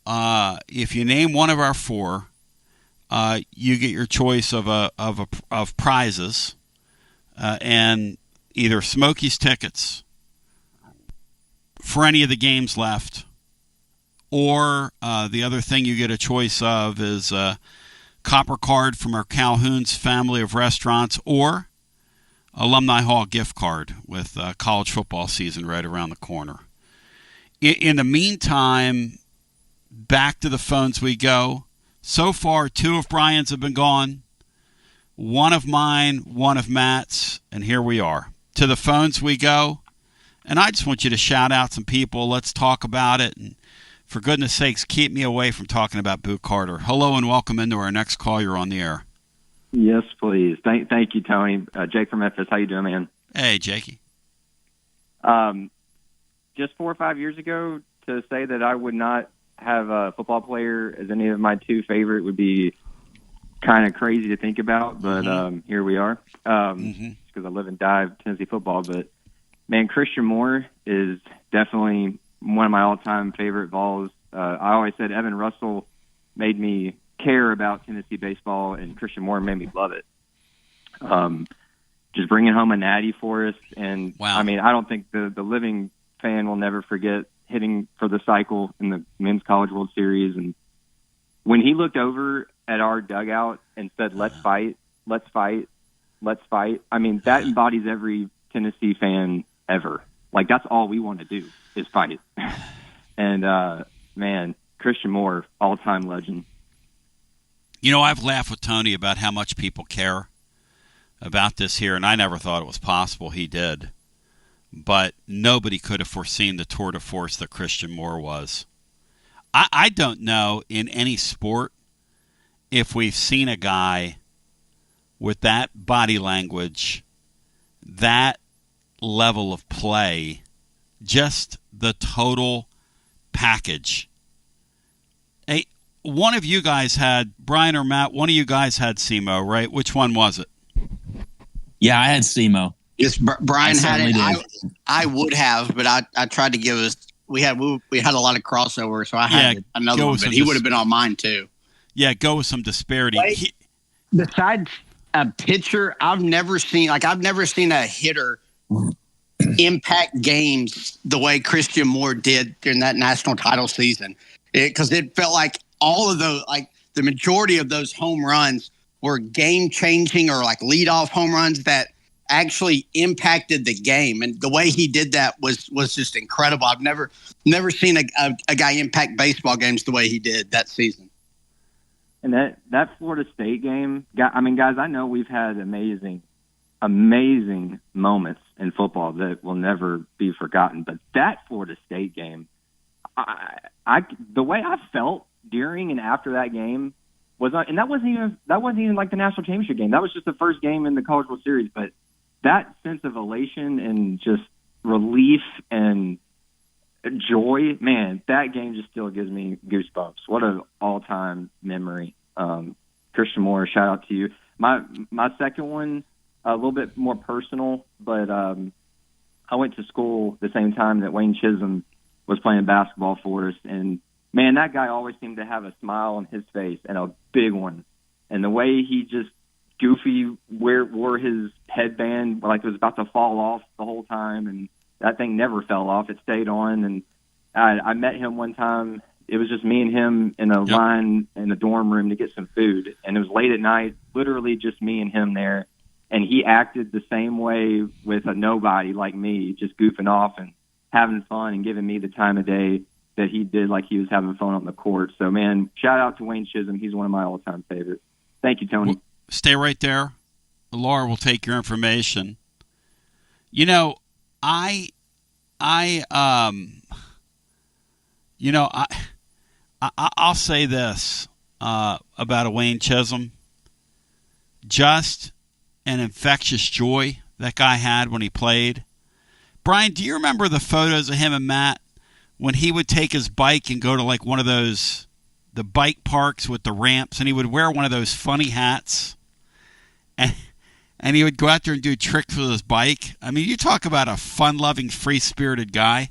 get your choice of prizes, and either Smokies tickets for any of the games left, or the other thing you get a choice of is a Copper card from our Calhoun's family of restaurants, or Alumni Hall gift card with college football season right around the corner. In the meantime, back to the phones we go. So far, 2 of Brian's have been gone, 1 of mine, 1 of Matt's, and here we are. To the phones we go, and I just want you to shout out some people. Let's talk about it, and for goodness sakes, keep me away from talking about Boo Carter. Hello and welcome into our next call. You're on the air.
Yes, please. Thank you, Tony. Jake from Memphis. How you doing, man?
Hey, Jakey.
Just 4 or 5 years ago, to say that I would not have a football player as any of my 2 favorite would be kind of crazy to think about, but here we are. Because I live and die Tennessee football. But, man, Christian Moore is definitely one of my all-time favorite Vols. I always said Evan Russell made me care about Tennessee baseball, and Christian Moore made me love it. Just bringing home a natty for us, and
wow.
I mean, I don't think the living fan will never forget hitting for the cycle in the Men's College World Series. And when he looked over at our dugout and said, "Let's fight, let's fight, let's fight," I mean, that embodies every Tennessee fan ever. Like, that's all we want to do is fight. And man, Christian Moore, all-time legend.
You know, I've laughed with Tony about how much people care about this here, and I never thought it was possible. He did. But nobody could have foreseen the tour de force that Christian Moore was. I don't know in any sport if we've seen a guy with that body language, that level of play, just the total package. Hey, one of you guys had, Brian or Matt, one of you guys had SEMO, right? Which one was it?
Yeah, I had SEMO.
Yes, Brian had it.
Did.
I would have, but I tried to give us. We had a lot of crossover, so I had another one, but he would have been on mine too.
Yeah, go with some disparity.
Besides a pitcher, I've never seen a hitter impact games the way Christian Moore did during that national title season, because it felt like all of those, like the majority of those home runs were game changing or like leadoff home runs that actually impacted the game. And the way he did that was just incredible. I've never seen a guy impact baseball games the way he did that season.
And that Florida State game, I mean, guys, I know we've had amazing moments in football that will never be forgotten. But that Florida State game, the way I felt during and after that game was not, and that wasn't even like the national championship game. That was just the first game in the College World Series. But that sense of elation and just relief and joy, man, that game just still gives me goosebumps. What an all-time memory. Christian Moore, shout out to you. My second one, a little bit more personal, but I went to school the same time that Wayne Chisholm was playing basketball for us, and man, that guy always seemed to have a smile on his face and a big one. And the way he just goofy wore his headband like it was about to fall off the whole time, and that thing never fell off. It stayed on. And I met him one time. It was just me and him in a line in the dorm room to get some food, and it was late at night, literally just me and him there. And he acted the same way with a nobody like me, just goofing off and having fun and giving me the time of day that he did like he was having fun on the court. So, man, shout out to Wayne Chisholm. He's one of my all-time favorites. Thank you, Tony.
Well, stay right there. Laura will take your information. You know, I'll say this about a Wayne Chisholm. Just an infectious joy that guy had when he played. Brian, do you remember the photos of him and Matt when he would take his bike and go to like one of those, the bike parks with the ramps, and he would wear one of those funny hats, and he would go out there and do tricks with his bike? I mean, you talk about a fun-loving, free-spirited guy.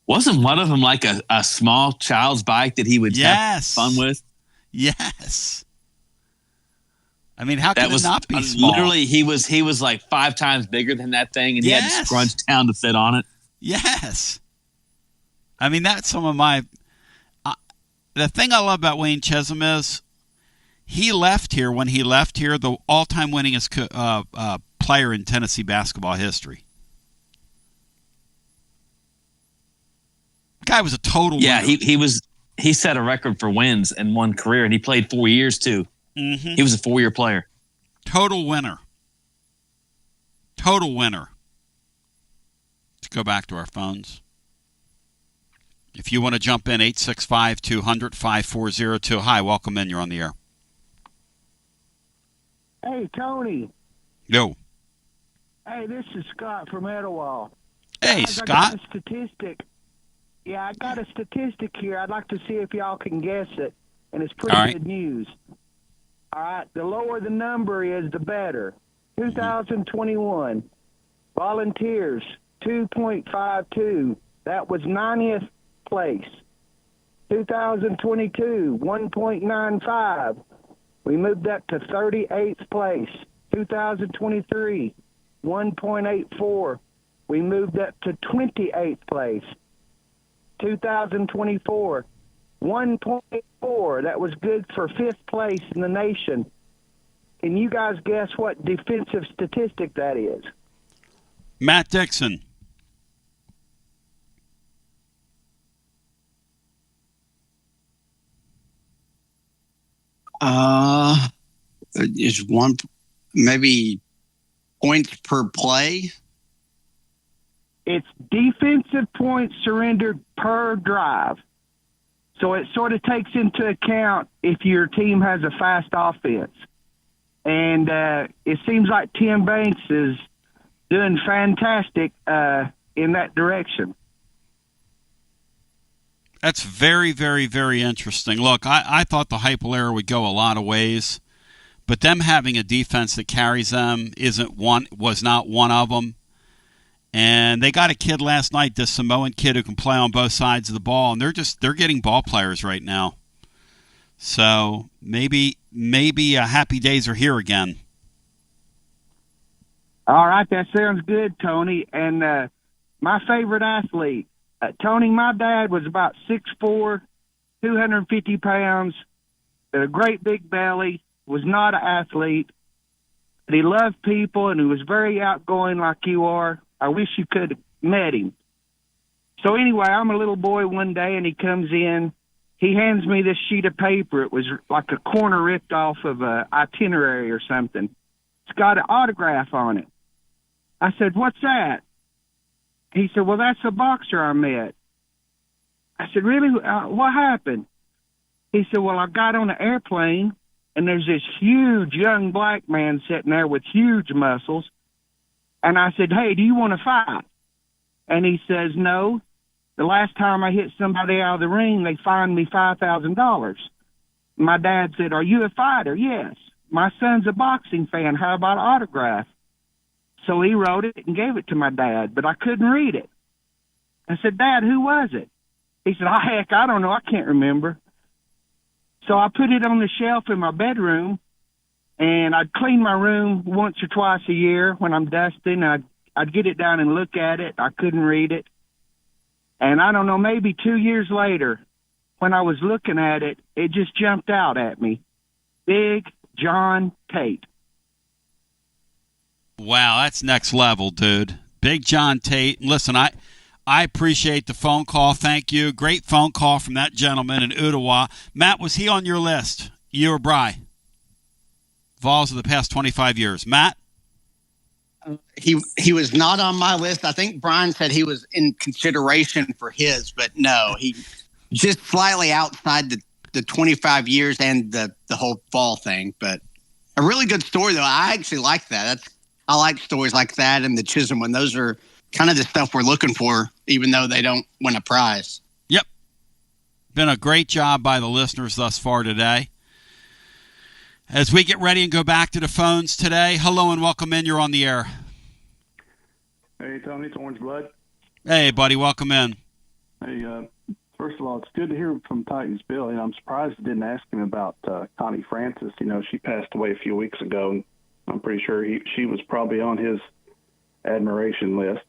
Wasn't one of them like a small child's bike that he would have fun with?
Yes. I mean, how could it not be small?
Literally, he was like 5 times bigger than that thing, and he had to scrunch down to fit on it.
Yes. I mean, that's some of my... the thing I love about Wayne Chisholm is he left here, when he left here, the all-time winningest player in Tennessee basketball history. Guy was a total winner.
He set a record for wins in one career, and he played 4 years, too.
Mm-hmm.
He was a 4-year player.
Total winner. Total winner. Let's go back to our phones. If you want to jump in, 865-200-5402. Hi, welcome in. You're on the air.
Hey, Tony.
Yo.
Hey, this is Scott from Etowah.
Hey,
Guys,
Scott.
I got a statistic. Yeah, I got a statistic here. I'd like to see if y'all can guess it, and it's pretty good news. All right, the lower the number is, the better. 2021, volunteers, 2.52. That was 90th place. 2022, 1.95. We moved up to 38th place. 2023, 1.84. We moved up to 28th place. 2024, 1.4. That was good for 5th place in the nation. Can you guys guess what defensive statistic that is?
Matt Dixon.
Is one maybe points per play?
It's defensive points surrendered per drive. So it sort of takes into account if your team has a fast offense. And it seems like Tim Banks is doing fantastic in that direction.
That's very, very, very interesting. Look, I thought the Hypel would go a lot of ways, but them having a defense that carries them was not one of them. And they got a kid last night, this Samoan kid who can play on both sides of the ball, and they're getting ball players right now. So maybe happy days are here again.
All right, that sounds good, Tony. And my favorite athlete, Tony, my dad was about 6'4", 250 pounds, had a great big belly, was not an athlete, but he loved people, and he was very outgoing like you are. I wish you could have met him. So anyway, I'm a little boy one day, and he comes in. He hands me this sheet of paper. It was like a corner ripped off of an itinerary or something. It's got an autograph on it. I said, "What's that?" He said, "Well, that's a boxer I met." I said, "Really? What happened?" He said, "Well, I got on an airplane, and there's this huge young black man sitting there with huge muscles. And I said, 'Hey, do you want to fight?' And he says, 'No. The last time I hit somebody out of the ring, they fined me $5,000. My dad said, 'Are you a fighter?' 'Yes.' 'My son's a boxing fan. How about an autograph?' So he wrote it and gave it to my dad, but I couldn't read it. I said, 'Dad, who was it?' He said, 'Oh, heck, I don't know. I can't remember.' So I put it on the shelf in my bedroom, and I'd clean my room once or twice a year when I'm dusting. I'd get it down and look at it. I couldn't read it. And I don't know, maybe 2 years later, when I was looking at it, it just jumped out at me. Big John Tate.
Wow, that's next level, dude. Big John Tate. Listen, I appreciate the phone call. Thank you. Great phone call from that gentleman in Ottawa. Matt, was he on your list? You or Bry? Vols of the past 25 years. Matt?
He was not on my list. I think Brian said he was in consideration for his, but no, he just slightly outside the 25 years and the whole fall thing. But a really good story, though. I actually like that. I like stories like that and the Chisholm one. Those are kind of the stuff we're looking for, even though they don't win a prize.
Yep. Been a great job by the listeners thus far today. As we get ready and go back to the phones today, hello and welcome in. You're on the air.
Hey, Tony, it's Orange Blood.
Hey, buddy, welcome in.
Hey, first of all, it's good to hear from Titans Bill. I'm surprised I didn't ask him about Connie Francis. She passed away a few weeks ago, and I'm pretty sure she was probably on his admiration list.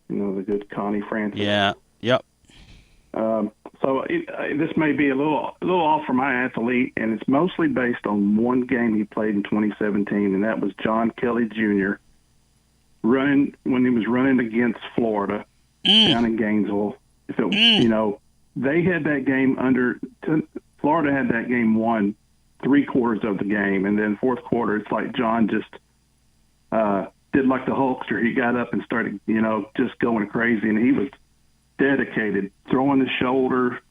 The good Connie Francis.
Yeah, yep.
So this may be a little off for my athlete, and it's mostly based on one game he played in 2017, and that was John Kelly Jr. when he was running against Florida down in Gainesville. They had that game Florida had that game won 3/4 of the game, and then fourth quarter, it's like John just did like the Hulkster. He got up and started, just going crazy, and he was dedicated, throwing the shoulder,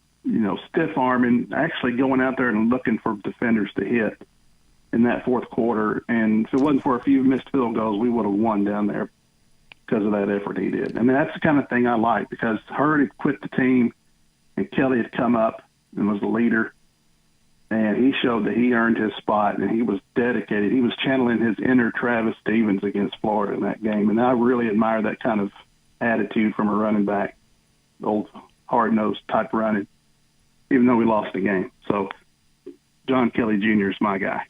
stiff arming, actually going out there and looking for defenders to hit in that fourth quarter. And if it wasn't for a few missed field goals, we would have won down there because of that effort he did. I mean, that's the kind of thing I like, because Hurd had quit the team and Kelly had come up and was the leader. And he showed that he earned his spot, and he was dedicated. He was channeling his inner Travis Stevens against Florida in that game. And I really admire that kind of attitude from a running back, old hard-nosed type running, even though we lost the game. So John Kelly Jr. is my guy.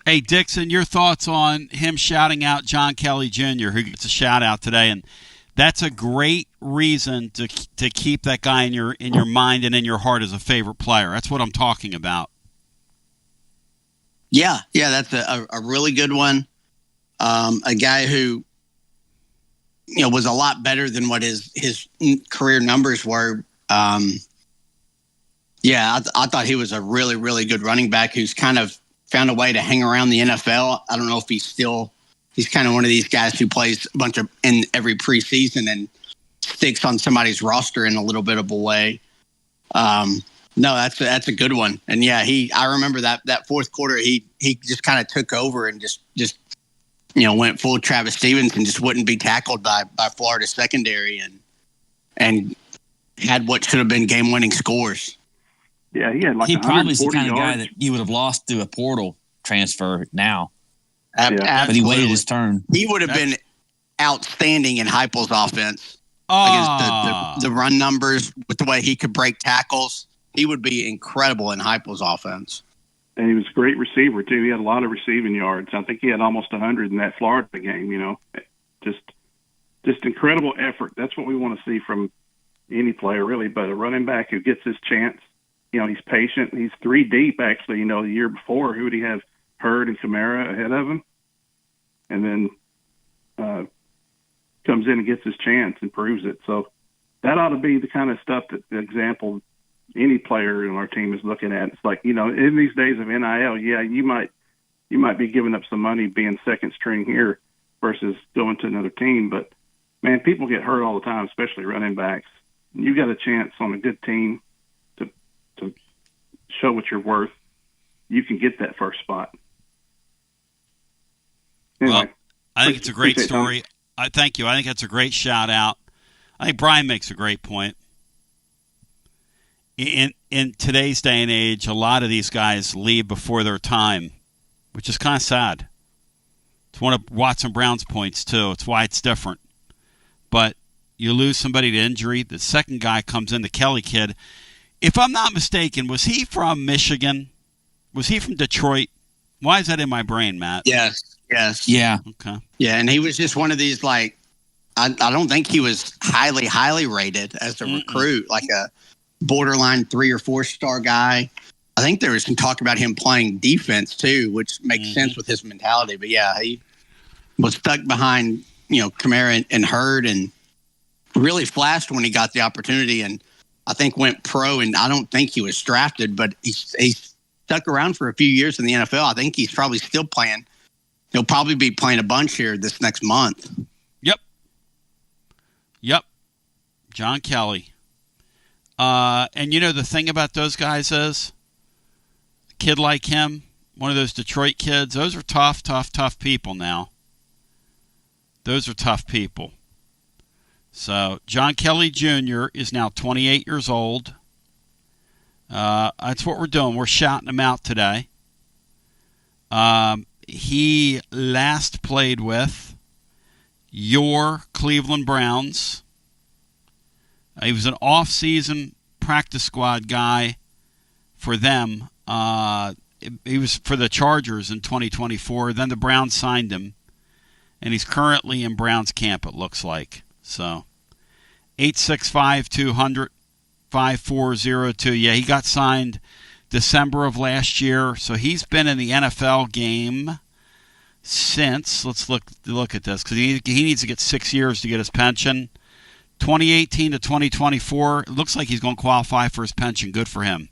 Hey, Dixon, your thoughts on him shouting out John Kelly Jr., who gets a shout-out today. And that's a great reason to keep that guy in your mind and in your heart as a favorite player. That's what I'm talking about.
Yeah, that's a really good one. A guy who, was a lot better than what his career numbers were. I thought he was a really, really good running back who's kind of found a way to hang around the NFL. I don't know if he's kind of one of these guys who plays a bunch in every preseason and sticks on somebody's roster in a little bit of a way. No, that's a good one. And I remember that fourth quarter, he just kind of took over and just went full Travis Stevens and just wouldn't be tackled by Florida secondary and had what should have been game-winning scores.
Yeah, he had
he probably is the kind of
yards.
guy that you would have lost through a portal transfer now.
But
he waited his turn.
He would have been outstanding in Heupel's offense against the run numbers with the way he could break tackles. He would be incredible in Heupel's offense.
And he was a great receiver, too. He had a lot of receiving yards. I think he had almost 100 in that Florida game, Just incredible effort. That's what we want to see from any player, really. But a running back who gets his chance, he's patient. He's 3 deep, actually. The year before, who would he have? Hurd and Kamara ahead of him. And then comes in and gets his chance and proves it. So that ought to be the kind of stuff that the example any player in our team is looking at. It's like, in these days of NIL, you might be giving up some money being second string here versus going to another team. But, man, people get hurt all the time, especially running backs. You got a chance on a good team to show what you're worth. You can get that first spot. Anyway,
well, I think it's a great story. Thank you. I think that's a great shout-out. I think Brian makes a great point. In today's day and age, a lot of these guys leave before their time, which is kind of sad. It's one of Watson Brown's points, too. It's why it's different. But you lose somebody to injury. The second guy comes in, the Kelly kid. If I'm not mistaken, was he from Michigan? Was he from Detroit? Why is that in my brain, Matt?
Yes.
Yeah.
Okay.
Yeah, and he was just one of these, I don't think he was highly, highly rated as a recruit, like a borderline 3 or 4 star guy. I think there was some talk about him playing defense too, which makes sense with his mentality. But he was stuck behind, Kamara and Hurd, and really flashed when he got the opportunity. And I think went pro, and I don't think he was drafted, but he stuck around for a few years in the NFL. I think he's probably still playing He'll probably be playing a bunch here this next month.
Yep. John Kelly. And the thing about those guys is, a kid like him, one of those Detroit kids, those are tough people now. Those are tough people. So, John Kelly Jr. is now 28 years old. That's what we're doing. We're shouting him out today. He last played with your Cleveland Browns. He was an off-season practice squad guy for them. He was for the Chargers in 2024. Then the Browns signed him, and he's currently in Browns camp, it looks like. So, 865-200-5402. Yeah, he got signed December of last year. So he's been in the NFL game since, let's look at this, because he needs to get 6 years to get his pension. 2018 to 2024, it looks like he's going to qualify for his pension. Good for him.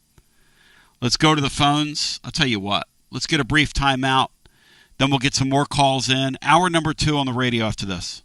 Let's go to the phones. I'll tell you what. Let's get a brief timeout. Then we'll get some more calls in. Hour number 2 on the radio after this.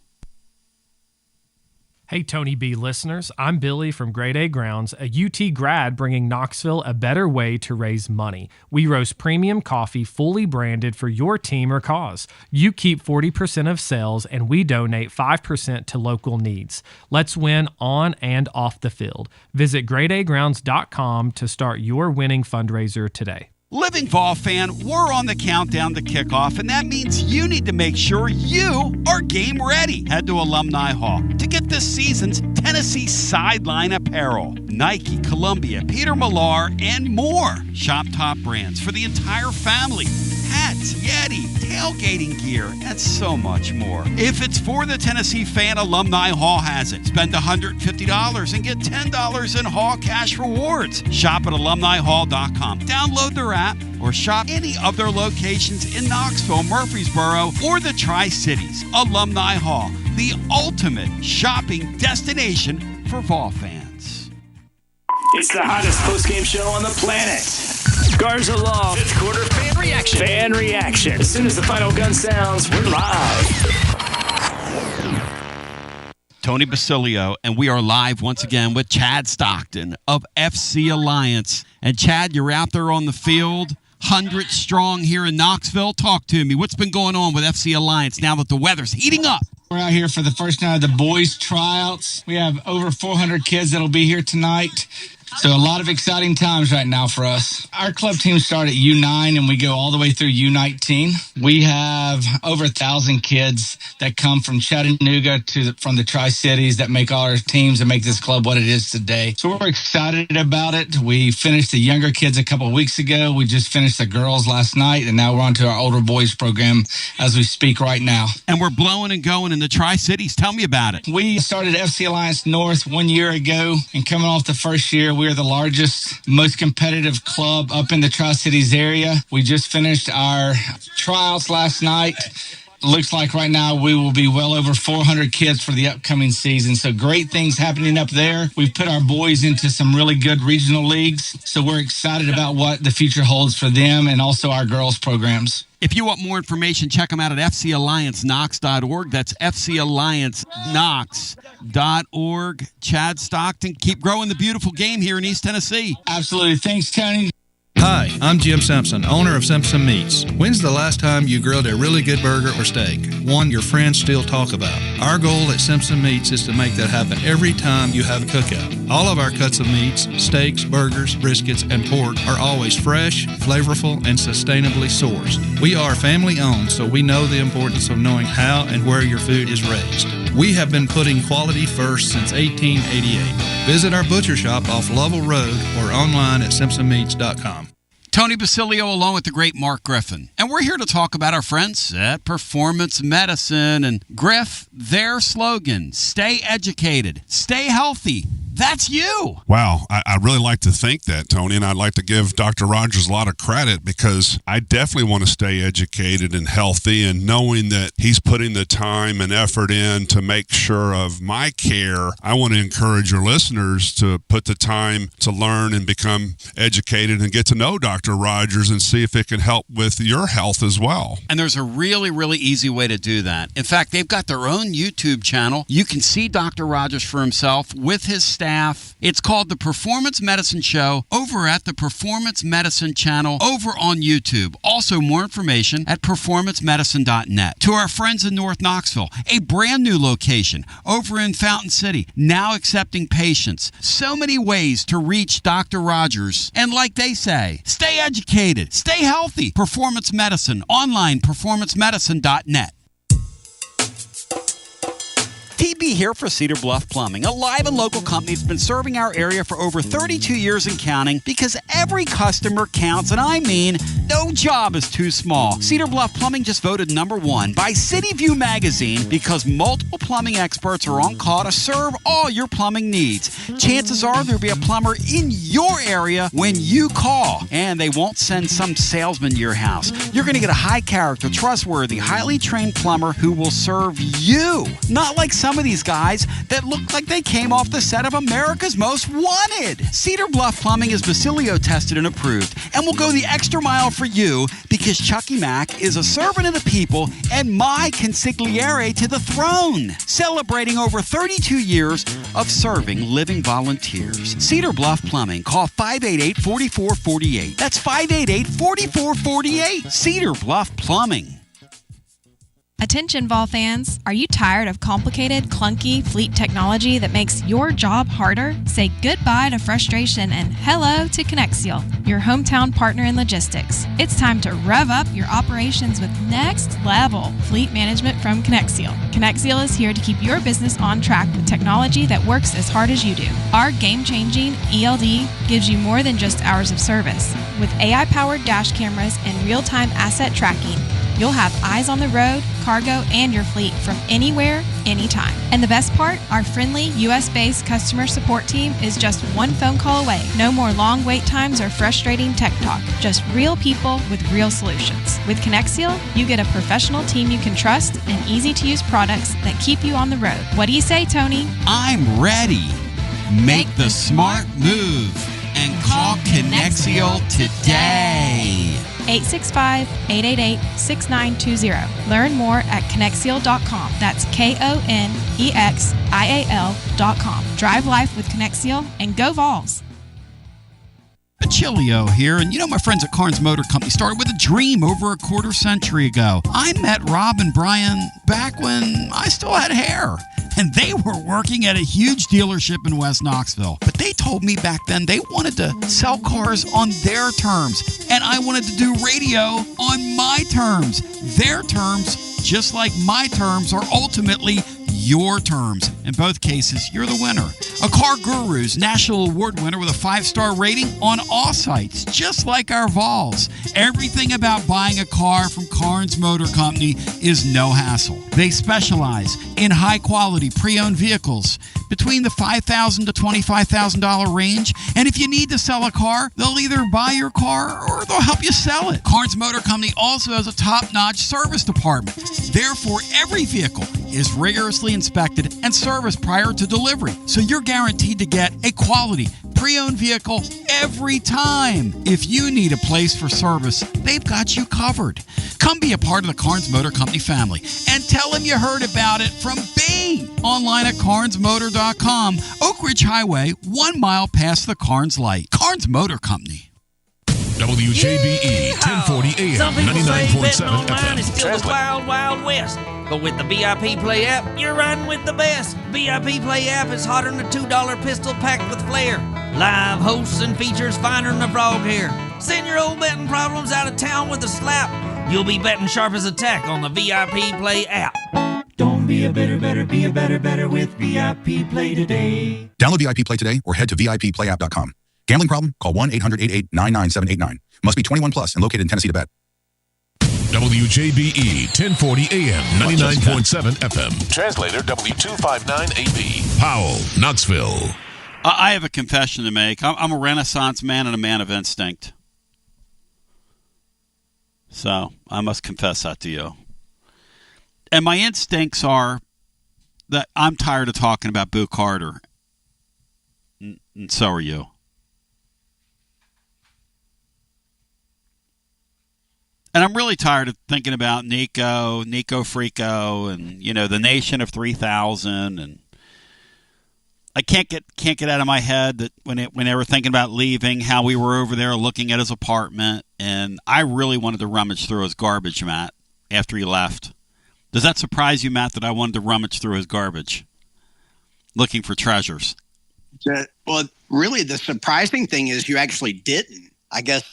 Hey, Tony B listeners, I'm Billy from Grade A Grounds, a UT grad bringing Knoxville a better way to raise money. We roast premium coffee fully branded for your team or cause. You keep 40% of sales and we donate 5% to local needs. Let's win on and off the field. Visit gradeagrounds.com to start your winning fundraiser today.
Living Vol fan, we're on the countdown to kickoff, and that means you need to make sure you are game ready. Head to Alumni Hall to get this season's Tennessee sideline apparel. Nike, Columbia, Peter Millar, and more. Shop top brands for the entire family. Hats, Yeti, tailgating gear, and so much more. If it's for the Tennessee fan, Alumni Hall has it. Spend $150 and get $10 in Hall cash rewards. Shop at alumnihall.com. Download their app or shop any of their locations in Knoxville, Murfreesboro, or the Tri-Cities. Alumni Hall, the ultimate shopping destination for Vol fans.
It's the hottest post-game show on the planet. Garza Law. Fifth quarter fan reaction. Fan reaction. As soon as the final gun sounds, we're live.
Tony Basilio, and we are live once again with Chad Stockton of FC Alliance. And Chad, you're out there on the field, 100 strong here in Knoxville. Talk to me. What's been going on with FC Alliance now that the weather's heating up?
We're out here for the first night of the boys' tryouts. We have over 400 kids that'll be here tonight. So a lot of exciting times right now for us. Our club team start at U9 and we go all the way through U19. We have over 1,000 kids that come from Chattanooga from the Tri-Cities that make all our teams and make this club what it is today. So we're excited about it. We finished the younger kids a couple of weeks ago. We just finished the girls last night, and now we're on to our older boys program as we speak right now.
And we're blowing and going in the Tri-Cities. Tell me about it.
We started FC Alliance North 1 year ago, and coming off the first year, we are the largest, most competitive club up in the Tri-Cities area. We just finished our tryouts last night. Looks like right now we will be well over 400 kids for the upcoming season. So great things happening up there. We've put our boys into some really good regional leagues. So we're excited about what the future holds for them and also our girls programs.
If you want more information, check them out at fcallianceknox.org. That's fcallianceknox.org. Chad Stockton, keep growing the beautiful game here in East Tennessee.
Absolutely. Thanks, Tony.
Hi, I'm Jim Simpson, owner of Simpson Meats. When's the last time you grilled a really good burger or steak? One your friends still talk about. Our goal at Simpson Meats is to make that happen every time you have a cookout. All of our cuts of meats, steaks, burgers, briskets, and pork are always fresh, flavorful, and sustainably sourced. We are family owned, so we know the importance of knowing how and where your food is raised. We have been putting quality first since 1888. Visit our butcher shop off Lovell Road or online at simpsonmeats.com.
Tony Basilio along with the great Mark Griffin. And we're here to talk about our friends at Performance Medicine. And Griff, their slogan, stay educated, stay healthy, That's you.
Wow, I really like to think that, Tony, and I'd like to give Dr. Rogers a lot of credit because I definitely want to stay educated and healthy, and knowing that he's putting the time and effort in to make sure of my care. I want to encourage your listeners to put the time to learn and become educated and get to know Dr. Rogers and see if it can help with your health as well.
And there's a really, really easy way to do that. In fact, they've got their own YouTube channel. You can see Dr. Rogers for himself with his staff. It's called The Performance Medicine Show over at the Performance Medicine channel over on YouTube. Also, more information at performancemedicine.net. To our friends in North Knoxville, a brand new location over in Fountain City, now accepting patients. So many ways to reach Dr. Rogers. And like they say, stay educated, stay healthy. Performance Medicine, online, performancemedicine.net. TB here for Cedar Bluff Plumbing, a live and local company that's been serving our area for over 32 years and counting because every customer counts, and I mean, no job is too small. Cedar Bluff Plumbing just voted #1 by City View magazine because multiple plumbing experts are on call to serve all your plumbing needs. Chances are there'll be a plumber in your area when you call, and they won't send some salesman to your house. You're going to get a high character, trustworthy, highly trained plumber who will serve you. Not like some of these guys that look like they came off the set of America's Most Wanted. Cedar Bluff Plumbing is Basilio tested and approved and will go the extra mile for you because Chucky Mack is a servant of the people and my consigliere to the throne, celebrating over 32 years of serving living volunteers. Cedar Bluff Plumbing. Call 588-4448. That's 588-4448. Cedar Bluff Plumbing.
Attention Vol fans, are you tired of complicated, clunky fleet technology that makes your job harder? Say goodbye to frustration and hello to Connexial, your hometown partner in logistics. It's time to rev up your operations with next level fleet management from Connexial. Connexial is here to keep your business on track with technology that works as hard as you do. Our game-changing ELD gives you more than just hours of service. With AI-powered dash cameras and real-time asset tracking, you'll have eyes on the road, cargo, and your fleet from anywhere, anytime. And the best part, our friendly US-based customer support team is just one phone call away. No more long wait times or frustrating tech talk. Just real people with real solutions. With Connexial, you get a professional team you can trust and easy-to-use products that keep you on the road. What do you say, Tony?
I'm ready. Make the smart move and call Connexial today.
865-888-6920. Learn more at Connexial.com. That's KONEXIAL.com. Drive life with Connexial and go Vols.
Basilio here, and you know my friends at Carnes Motor Company started with a dream over a quarter century ago. I met Rob and Brian back when I still had hair, and they were working at a huge dealership in West Knoxville. But they told me back then they wanted to sell cars on their terms, and I wanted to do radio on my terms. Their terms, just like my terms, are ultimately your terms. In both cases, you're the winner. A Car Guru's National Award winner with a 5-star rating on all sites, just like our Vols. Everything about buying a car from Carnes Motor Company is no hassle. They specialize in high-quality pre-owned vehicles between the $5,000 to $25,000 range. And if you need to sell a car, they'll either buy your car or they'll help you sell it. Carnes Motor Company also has a top-notch service department. Therefore, every vehicle is rigorously inspected and serviced prior to delivery. So you're guaranteed to get a quality pre-owned vehicle every time. If you need a place for service, they've got you covered. Come be a part of the Carnes Motor Company family and tell them you heard about it from me. Online at carnesmotor.com. Oak Ridge Highway, 1 mile past the Carnes light. Carnes Motor Company.
WJBE 1040 AM 99.7
FM. It's still the wild, wild west. But with the VIP Play app, you're riding with the best. VIP Play app is hotter than a $2 pistol packed with flair. Live hosts and features finer than a frog hair. Send your old betting problems out of town with a slap. You'll be betting sharp as a tack on the VIP Play app.
Don't be a better, be a better with VIP Play today.
Download VIP Play today or head to VIPPlayApp.com. Gambling problem? Call 1-800-88-99789. Must be 21 plus and located in Tennessee to bet.
WJBE 1040 AM 99.7 FM.
Translator W259AB.
Powell, Knoxville.
I have a confession to make. I'm a Renaissance man and a man of instinct. So I must confess that to you. And my instincts are that I'm tired of talking about Boo Carter. And so are you. And I'm really tired of thinking about Nico Frico, and the Nation of 3000, and I can't get out of my head that when they were thinking about leaving, how we were over there looking at his apartment, and I really wanted to rummage through his garbage, Matt, after he left. Does that surprise you, Matt, that I wanted to rummage through his garbage, looking for treasures?
Well, really, the surprising thing is you actually didn't. I guess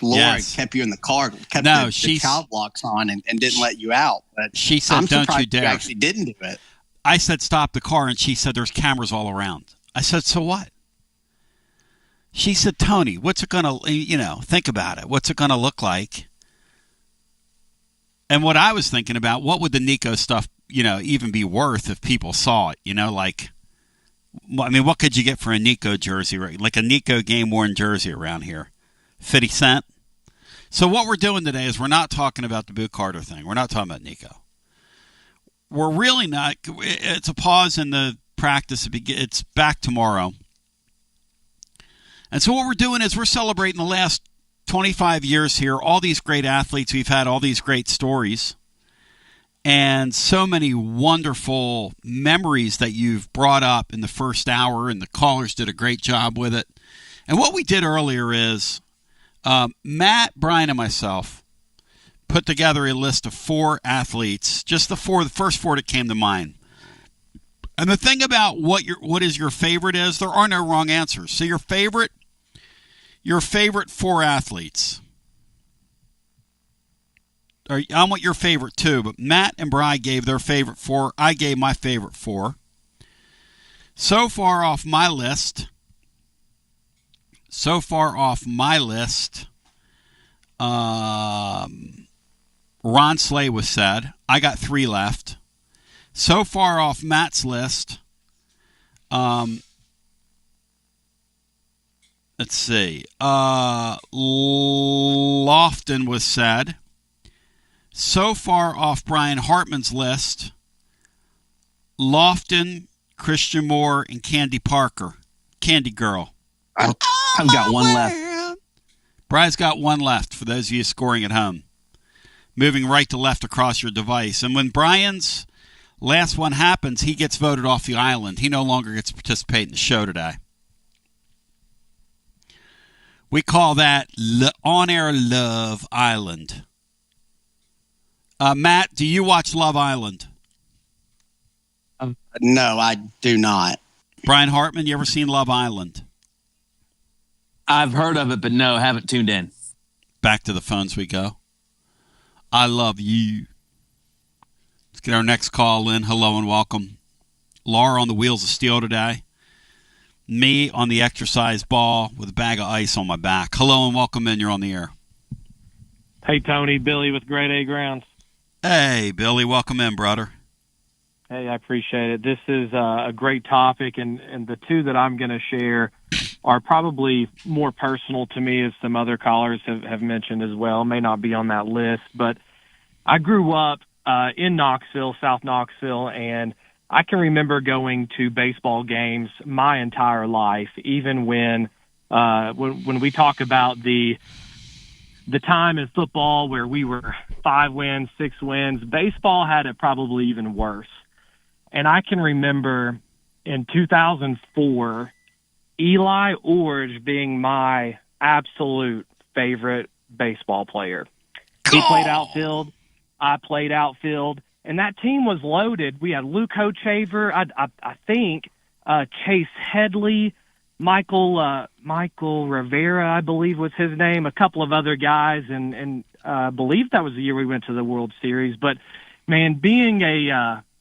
Laura kept you in the car, kept the child locks on, and didn't let you out. But
she said,
I'm
"Don't you dare!"
You actually didn't do it.
I said, "Stop the car," and she said, "There's cameras all around." I said, "So what?" She said, "Tony, what's it gonna? Think about it. What's it gonna look like?" And what I was thinking about, what would the Nico stuff, even be worth if people saw it? What could you get for a Nico jersey, right? Like a Nico game-worn jersey around here? 50 cents. So what we're doing today is we're not talking about the Boo Carter thing. We're not talking about Nico. We're really not. It's a pause in the practice. It's back tomorrow. And so what we're doing is we're celebrating the last 25 years here, all these great athletes we've had, all these great stories, and so many wonderful memories that you've brought up in the first hour, and the callers did a great job with it. And what we did earlier is Matt, Brian, and myself put together a list of 4 athletes, just the first 4 that came to mind. And the thing about what is your favorite is there are no wrong answers. So your favorite 4 athletes. I want your favorite too, but Matt and Brian gave their favorite 4. I gave my favorite 4. So far off my list, Ron Slay was said. I got 3 left. So far off Matt's list, let's see. Lofton was said. So far off Brian Hartman's list, Lofton, Christian Moore, and Candy Parker. Candy Girl.
I've got one left.
Brian's got 1 left for those of you scoring at home. Moving right to left across your device. And when Brian's last one happens, he gets voted off the island. He no longer gets to participate in the show today. We call that On-Air Love Island. Matt, do you watch Love Island?
No, I do not.
Brian Hartman, you ever seen Love Island?
I've heard of it, but no, haven't tuned in.
Back to the phones we go. I love you. Let's get our next call in. Hello and welcome. Laura on the wheels of steel today. Me on the exercise ball with a bag of ice on my back. Hello and welcome in. You're on the air.
Hey, Tony. Billy with Grade A Grounds.
Hey, Billy. Welcome in, brother.
Hey, I appreciate it. This is a great topic, and the 2 that I'm going to share are probably more personal to me, as some other callers have mentioned as well. May not be on that list, but I grew up in Knoxville, South Knoxville, and I can remember going to baseball games my entire life, even when we talk about the time in football where we were 5 wins, 6 wins, baseball had it probably even worse. And I can remember in 2004, Eli Orge being my absolute favorite baseball player. He played outfield. I played outfield. And that team was loaded. We had Luke Hochaver, I think, Chase Headley, Michael Rivera, I believe was his name, a couple of other guys, and I believe that was the year we went to the World Series. But, man, being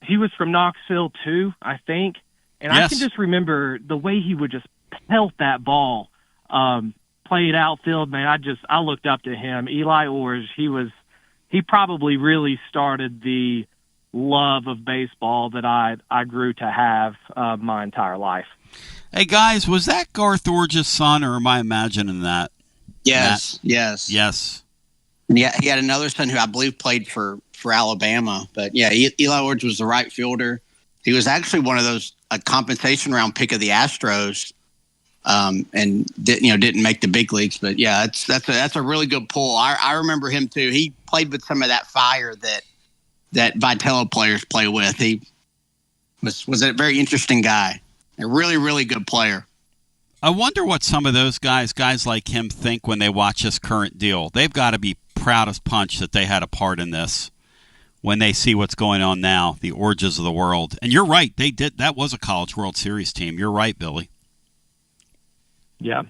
he was from Knoxville too, I think, and yes. I can just remember the way he would just pelt that ball, played outfield, man. I looked up to him. Eli Orge, he probably really started the love of baseball that I grew to have my entire life.
Hey, guys, was that Garth Orge's son, or am I imagining that?
Yes, yes.
Yes.
Yeah, he had another son who I believe played for Alabama. But yeah, Eli Orge was the right fielder. He was actually one of those a compensation round pick of the Astros, and didn't make the big leagues. But yeah, that's a really good pull. I remember him too. He played with some of that fire that Vitello players play with. He was a very interesting guy, a really, really good player.
I wonder what some of those guys like him, think when they watch this current deal. They've got to be proud as punch that they had a part in this when they see what's going on now, the Orges of the world. And you're right, they did. That was a College World Series team. You're right, Billy.
Yeah.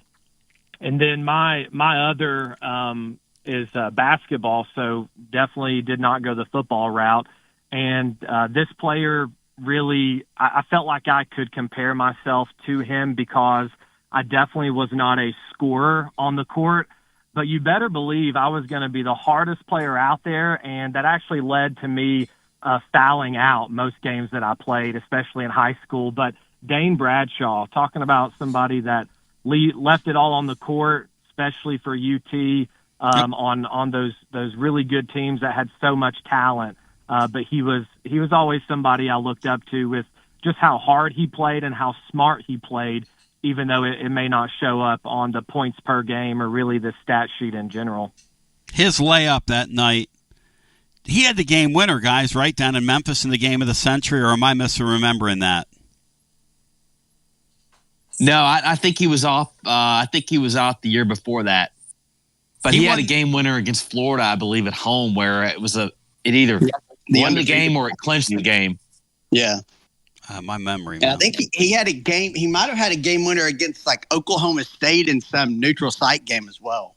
And then my other is basketball, so definitely did not go the football route. And this player really, I felt like I could compare myself to him because I definitely was not a scorer on the court, but you better believe I was going to be the hardest player out there, and that actually led to me fouling out most games that I played, especially in high school. But Dane Bradshaw, talking about somebody that left it all on the court, especially for UT, on those really good teams that had so much talent. But he was always somebody I looked up to with just how hard he played and how smart he played, even though it may not show up on the points per game or really the stat sheet in general.
His layup that night, he had the game winner, guys, right down in Memphis in the game of the century, or am I misremembering that?
No, I think he was off. I think he was out the year before that. But he had a game winner against Florida, I believe, at home, where it either won the game or it clinched the game.
Yeah.
My memory.
And I think he had a game. He might have had a game winner against like Oklahoma State in some neutral site game as well.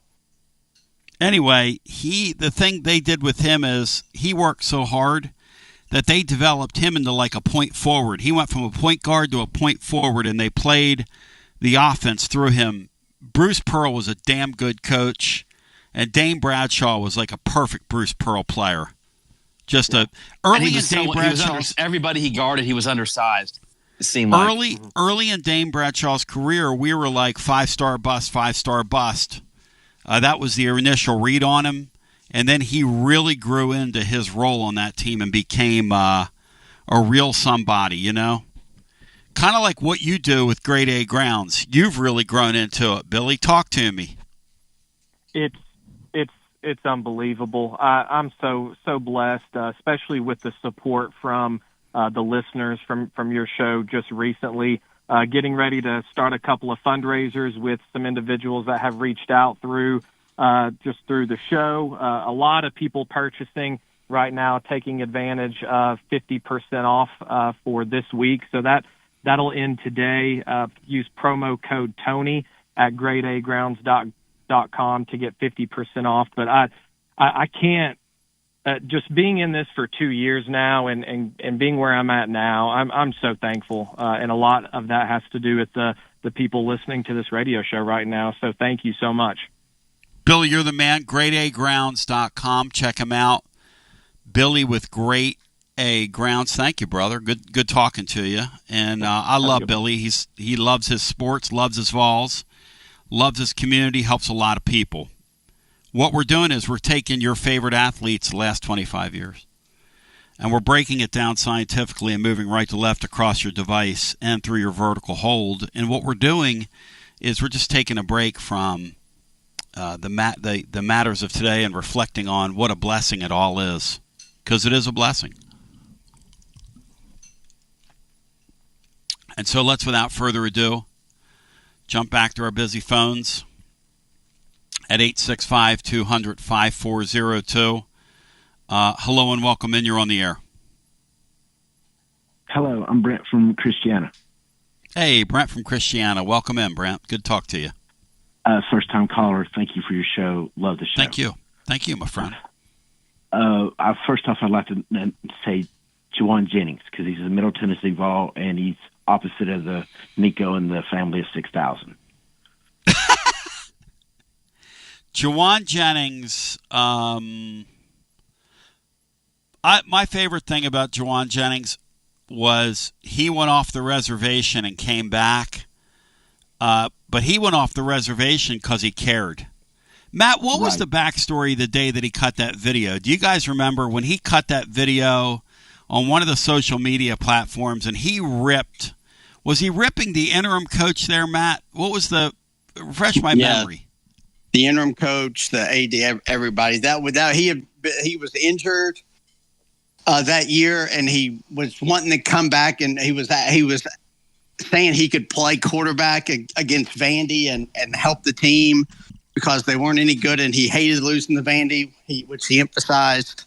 Anyway, the thing they did with him is he worked so hard that they developed him into like a point forward. He went from a point guard to a point forward, and they played the offense through him. Bruce Pearl was a damn good coach, and Dane Bradshaw was like a perfect Bruce Pearl player. Just early in Dane Bradshaw's
everybody he guarded, he was undersized. It seemed like
early in Dane Bradshaw's career, we were like 5-star bust, 5-star bust. That was the initial read on him, and then he really grew into his role on that team and became a real somebody. Kind of like what you do with Grade A Grounds. You've really grown into it, Billy. Talk to me.
It's unbelievable. I'm so blessed, especially with the support from the listeners from your show just recently. Getting ready to start a couple of fundraisers with some individuals that have reached out through the show. A lot of people purchasing right now, taking advantage of 50% off for this week. So that'll end today. Use promo code Tony at gradeagrounds.com to get 50% off. But I can't, just being in this for 2 years now and being where I'm at now, I'm so thankful. And a lot of that has to do with the people listening to this radio show right now. So thank you so much.
Billy, you're the man. GradeAGrounds.com. Check him out. Billy with Great A Grounds. Thank you, brother. Good talking to you. And I love Billy. He loves his sports, loves his Vols, loves his community, helps a lot of people. What we're doing is we're taking your favorite athletes the last 25 years, and we're breaking it down scientifically and moving right to left across your device and through your vertical hold. And what we're doing is we're just taking a break from the matters of today and reflecting on what a blessing it all is, because it is a blessing. And so let's, without further ado, jump back to our busy phones at 865-200-5402. Hello and welcome in. You're on the air.
Hello, I'm Brent from Christiana.
Hey, Brent from Christiana. Welcome in, Brent. Good to talk to you.
First-time caller. Thank you for your show. Love the show.
Thank you. Thank you, my friend.
First off, I'd like to say Juwan Jennings, because he's a Middle Tennessee Vol, and he's opposite of the Nico and the family of 6,000.
Juwan Jennings, My favorite thing about Juwan Jennings was he went off the reservation and came back. But he went off the reservation because he cared. Matt, what was the backstory the day that he cut that video? Do you guys remember when he cut that video on one of the social media platforms and he ripped? Was he ripping the interim coach there, Matt? What was refresh my memory?
The interim coach, the AD, everybody. He was injured that year, and he was wanting to come back, and he was saying he could play quarterback against Vandy and help the team because they weren't any good, and he hated losing to Vandy, which he emphasized.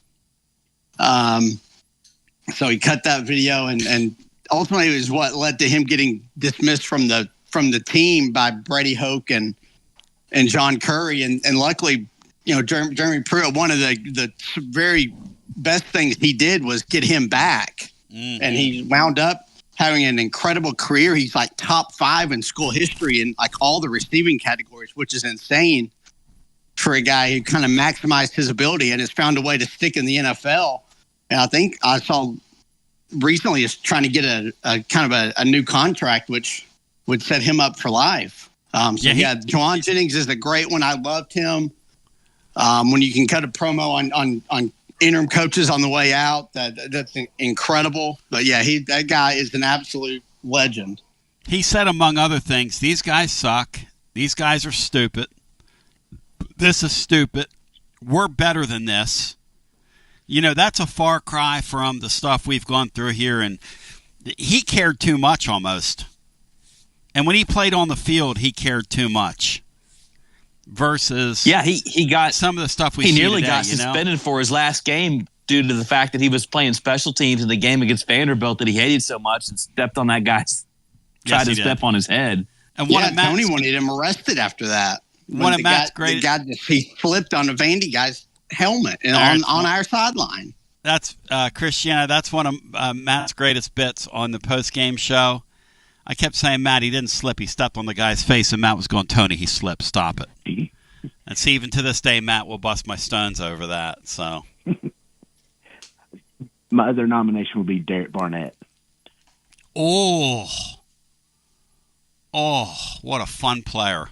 So he cut that video, and ultimately it was what led to him getting dismissed from the team by Brady Hoke and John Curry, and luckily, Jeremy Pruitt, one of the very best things he did was get him back, and he wound up having an incredible career. He's like top 5 in school history in like all the receiving categories, which is insane for a guy who kind of maximized his ability and has found a way to stick in the NFL. And I think I saw recently is trying to get a kind of a new contract, which would set him up for life. Juwan Jennings is a great one. I loved him. When you can cut a promo on interim coaches on the way out, that's incredible. But yeah, that guy is an absolute legend.
He said, among other things, these guys suck. These guys are stupid. This is stupid. We're better than this. That's a far cry from the stuff we've gone through here. And he cared too much almost. And when he played on the field, he cared too much. Versus
he got
some of the stuff we see
nearly
today,
got suspended for his last game due to the fact that he was playing special teams in the game against Vanderbilt that he hated so much and stepped on that guy's tried to step on his head.
And
Tony wanted him arrested after that.
One of Matt's great.
He flipped on a Vandy guy's helmet and on our sideline.
That's Christiana. That's one of Matt's greatest bits on the post game show. I kept saying, Matt, he didn't slip. He stepped on the guy's face, and Matt was going, Tony, he slipped. Stop it. And see, even to this day, Matt will bust my stones over that. So,
my other nomination would be Derek Barnett.
Oh, what a fun player.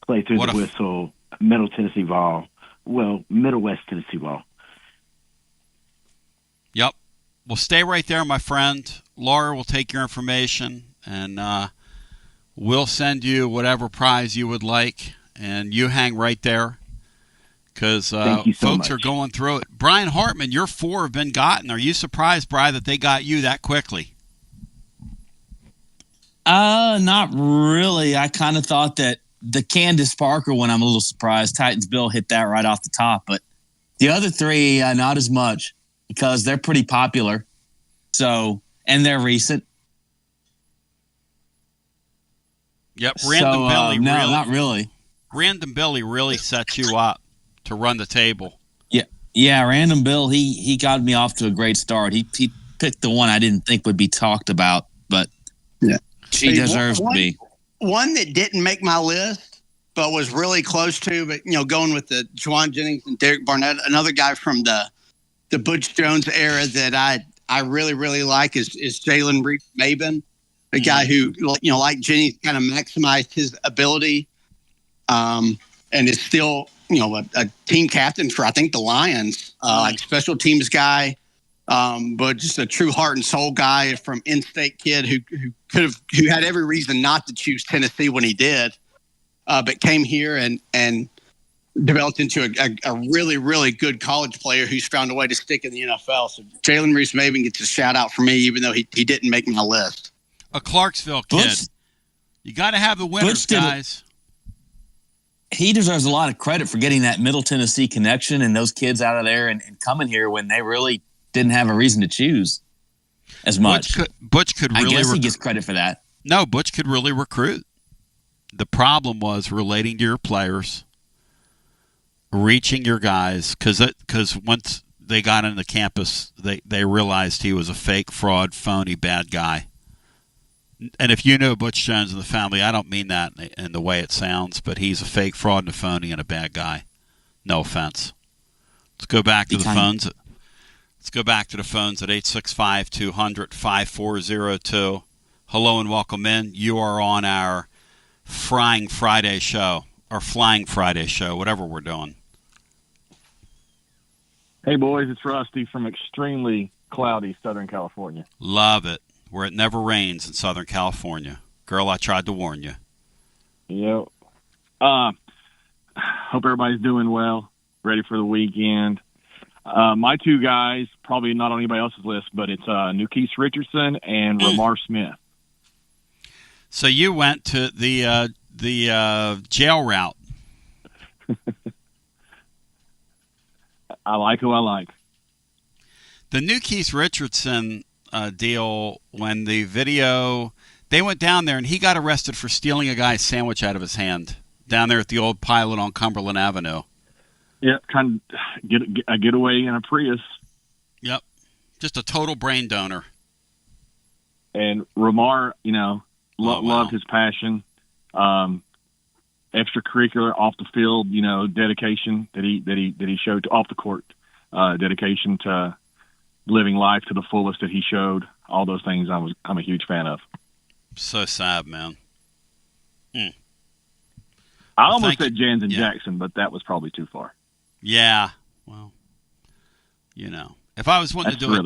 Played through the whistle, Middle Tennessee Vol. Well, Middle West Tennessee Vol.
Yep. Well, stay right there, my friend. Laura will take your information, and we'll send you whatever prize you would like, and you hang right there because folks are going through it. Brian Hartman, your 4 have been gotten. Are you surprised, Brian, that they got you that quickly?
Not really. I kind of thought that the Candace Parker one, I'm a little surprised. Titans Bill hit that right off the top, but the other 3, not as much because they're pretty popular. So. And they're recent.
Yep, Random Billy.
No, not really.
Random Billy really sets you up to run the table.
Yeah. Random Bill. He got me off to a great start. He picked the one I didn't think would be talked about, but she deserves to be.
One that didn't make my list, but was really close to. But going with the Juwan Jennings and Derek Barnett, another guy from the Butch Jones era that I really, really like is Jalen Reese-Maben, a guy who, like Jenny, kind of maximized his ability and is still, a team captain for, I think, the Lions, like special teams guy, but just a true heart and soul guy from in-state kid who had every reason not to choose Tennessee when he did, but came here and developed into a really, really good college player who's found a way to stick in the NFL. So Jalen Reese-Maben gets a shout-out for me, even though he didn't make my list.
A Clarksville kid. You got to have the winners, guys.
He deserves a lot of credit for getting that Middle Tennessee connection and those kids out of there and coming here when they really didn't have a reason to choose as much.
Butch could really
I guess he gets credit for that.
No, Butch could really recruit. The problem was relating to your players, reaching your guys, because once they got into campus, they realized he was a fake, fraud, phony, bad guy. And if you know Butch Jones and the family, I don't mean that in the way it sounds, but he's a fake, fraud, and a phony and a bad guy. No offense. Let's go back to the phones. Let's go back to the phones at 865-200-5402. Hello and welcome in. You are on our Frying Friday show, or Flying Friday show, whatever we're doing.
Hey, boys, it's Rusty from extremely cloudy Southern California.
Love it. Where it never rains in Southern California. Girl, I tried to warn you.
Yep. Hope everybody's doing well, ready for the weekend. My two guys, probably not on anybody else's list, but it's Nukees Richardson and Ramar Smith.
So you went to the jail route.
I like who I like.
The Nukees Richardson deal, when the video, they went down there and he got arrested for stealing a guy's sandwich out of his hand down there at the old Pilot on Cumberland Avenue.
Yeah, kind of get a getaway in a Prius.
Yep, just a total brain donor.
And Ramar, loved his passion, extracurricular, off the field, dedication that he showed to off the court, dedication to living life to the fullest that he showed. All those things I'm a huge fan of.
So sad, man.
I almost said Jansen Jackson, but that was probably too far.
Yeah, well, if I was wanting to do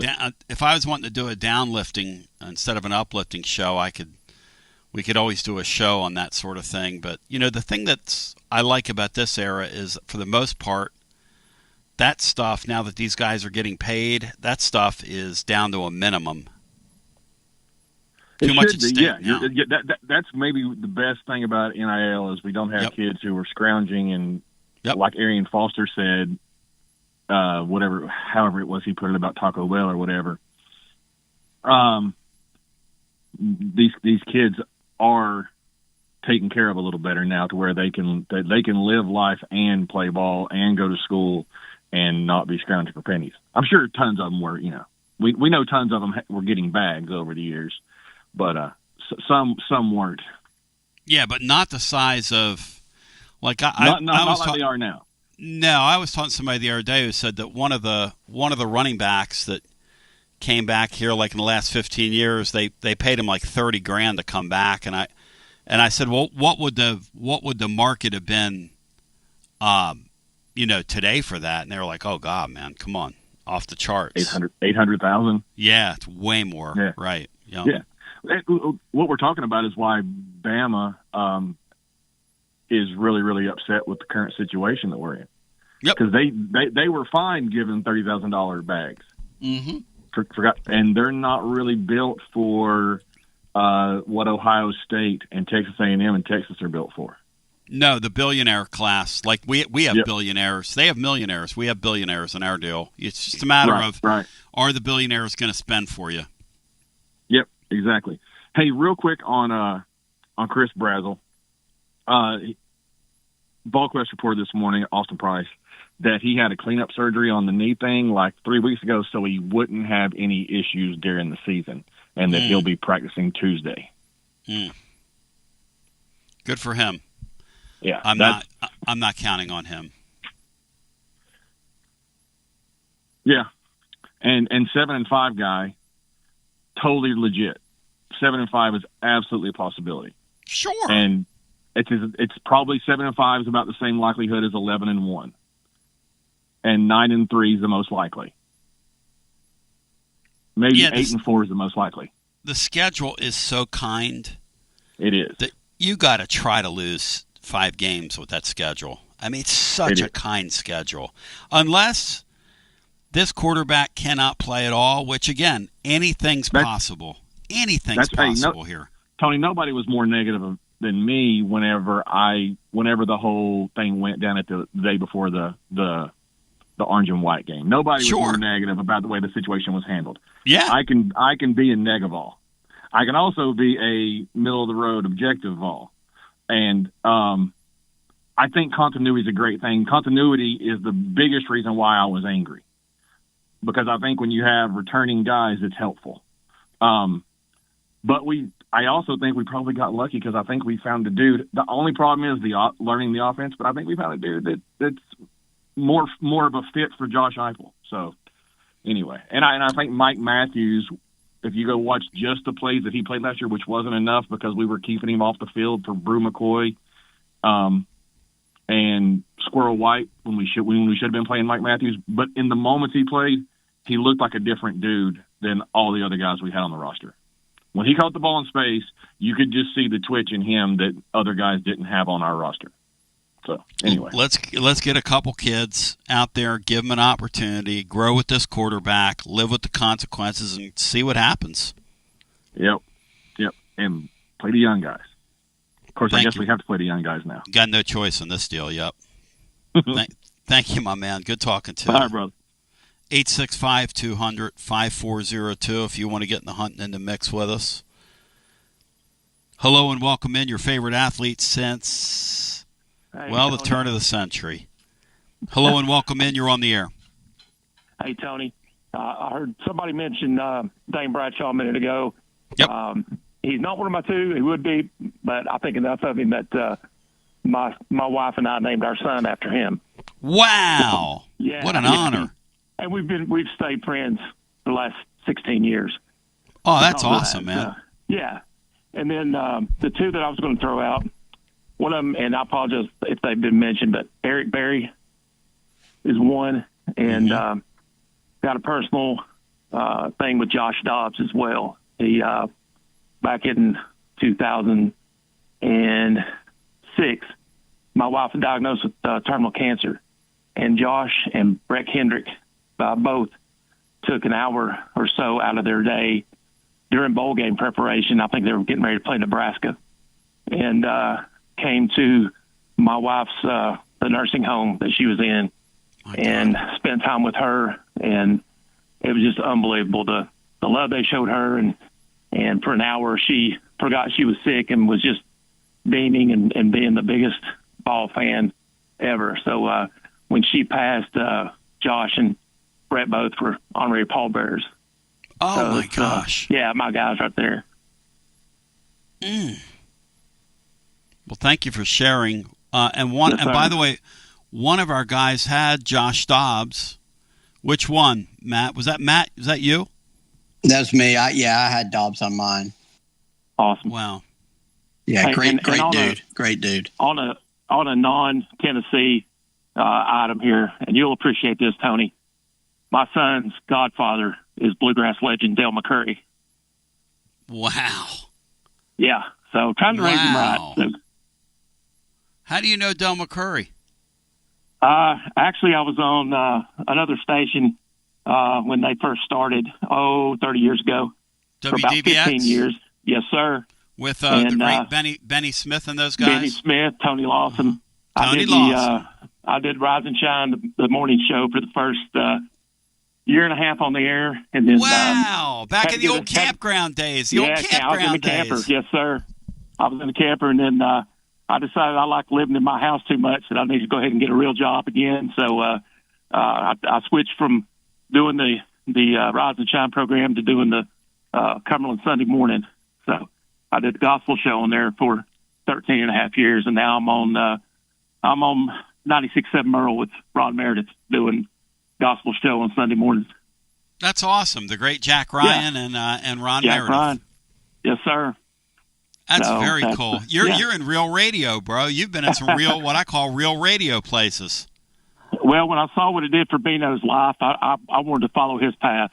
if I was wanting to do a downlifting instead of an uplifting show, we could always do a show on that sort of thing. But the thing I like about this era is, for the most part, that stuff, now that these guys are getting paid, that stuff is down to a minimum. Too much at stake now.
That's maybe the best thing about NIL is we don't have kids who are scrounging and, like Arian Foster said, however it was he put it about Taco Bell or whatever. These kids are taken care of a little better now, to where they can live life and play ball and go to school and not be scrounging for pennies. I'm sure tons of them were, we know tons of them were getting bags over the years. But some weren't. Yeah,
but not the size of, like
not like they are now.
No, I was talking to somebody the other day who said that one of the running backs that came back here, like in the last 15 years, they paid him like $30,000 to come back, and I said, well, what would the market have been, today for that? And they were like, oh God, man, come on, off the charts.
800,000.
Yeah, it's way more.
Yeah.
Right.
Yeah. What we're talking about is why Bama is really, really upset with the current situation that we're in.
Yep.
Because they were fine giving $30,000 bags.
Mm-hmm.
And they're not really built for what Ohio State and Texas A&M and Texas are built for.
No, the billionaire class. Like we have billionaires. They have millionaires. We have billionaires in our deal. It's just a matter of are the billionaires going to spend for you?
Yep. Exactly. Hey, real quick on Chris Brazel. VolQuest reported this morning, Austin Price, that he had a cleanup surgery on the knee thing like 3 weeks ago, so he wouldn't have any issues during the season, and that he'll be practicing Tuesday.
Good for him.
Yeah,
I'm not counting on him.
Yeah, and 7-5 guy. Totally legit. 7-5 is absolutely a possibility.
Sure.
And it's probably 7-5 is about the same likelihood as 11-1, and 9-3 is the most likely. Maybe 8-4 is the most likely.
The schedule is so kind.
It is.
That you got to try to lose 5 games with that schedule. I mean, it's such a kind schedule, unless this quarterback cannot play at all, which, again, anything's possible. Anything's possible here.
Tony, nobody was more negative than me whenever the whole thing went down at the day before the orange and white game. Nobody was more negative about the way the situation was handled.
Yeah.
I can be a negaval. I can also be a middle-of-the-road objective vol. And I think continuity is a great thing. Continuity is the biggest reason why I was angry. Because I think when you have returning guys, it's helpful. But I also think we probably got lucky because I think we found a dude. The only problem is learning the offense, but I think we found a dude that's more of a fit for Josh Heupel. So anyway, and I think Mike Matthews, if you go watch just the plays that he played last year, which wasn't enough because we were keeping him off the field for Brew McCoy, and Squirrel White when we should have been playing Mike Matthews. But in the moments he played, he looked like a different dude than all the other guys we had on the roster. When he caught the ball in space, you could just see the twitch in him that other guys didn't have on our roster. So anyway,
let's get a couple kids out there, give them an opportunity, grow with this quarterback, live with the consequences, and see what happens.
Yep, and play the young guys. Of course, I guess we have to play the young guys now.
Got no choice in this deal. Yep. Thank you, my man. Good talking to you.
All right, brother.
865-200-5402 if you want to get in the hunt and in the mix with us. Hello and welcome in your favorite athlete since, the turn of the century. Hello and welcome in. You're on the air.
Hey, Tony. I heard somebody mention Dane Bradshaw a minute ago.
Yep.
He's not one of my two. He would be, but I think enough of him that my wife and I named our son after him.
Wow.
Yeah.
What an honor.
And we've stayed friends for the last 16 years.
Oh, that's awesome, man.
Yeah. And then the two that I was going to throw out, one of them, and I apologize if they've been mentioned, but Eric Berry is one, and got a personal thing with Josh Dobbs as well. He back in 2006, my wife was diagnosed with terminal cancer, and Josh and Brett Kendrick both took an hour or so out of their day during bowl game preparation. I think they were getting ready to play Nebraska, and came to my wife's the nursing home that she was in, and spent time with her, and it was just unbelievable the love they showed her, and for an hour she forgot she was sick and was just beaming and being the biggest ball fan ever. So when she passed, Josh and Brett both were honorary pallbearers.
Oh,
so
my gosh.
Yeah, my guys right there.
Well, thank you for sharing. And by the way, one of our guys had Josh Dobbs. Which one, Matt? Was that Matt? Is that you?
That's me. I had Dobbs on mine.
Awesome.
Wow.
Yeah, great
dude.
Great dude.
On a non-Tennessee item here, and you'll appreciate this, Tony. My son's godfather is bluegrass legend Dale McCurry.
Wow.
Yeah. So trying to raise him right. So,
how do you know Dale McCurry?
Actually, I was on another station when they first started, 30 years ago.
WDBX?
For about 15 years. Yes, sir.
With the great Benny Smith and those guys?
Benny Smith, Tony Lawson.
Tony Lawson.
I did Rise and Shine, the morning show, for the first year and a half on the air. And then,
wow. Back in the old campground days.
I was in the camper. Yes, sir. I was in the camper, and then I decided I like living in my house too much, that I need to go ahead and get a real job again. So I switched from doing the Rise and Shine program to doing the Cumberland Sunday morning. So I did the gospel show on there for 13 and a half years, and now I'm on 96.7 Merle with Ron Meredith doing gospel show on Sunday mornings.
That's awesome. The great Jack Ryan and Ron
Jack
Meredith.
Ryan. Yes, sir.
That's very cool. You're in real radio, bro. You've been in some real, what I call real radio places.
Well, when I saw what it did for Bino's life, I wanted to follow his path.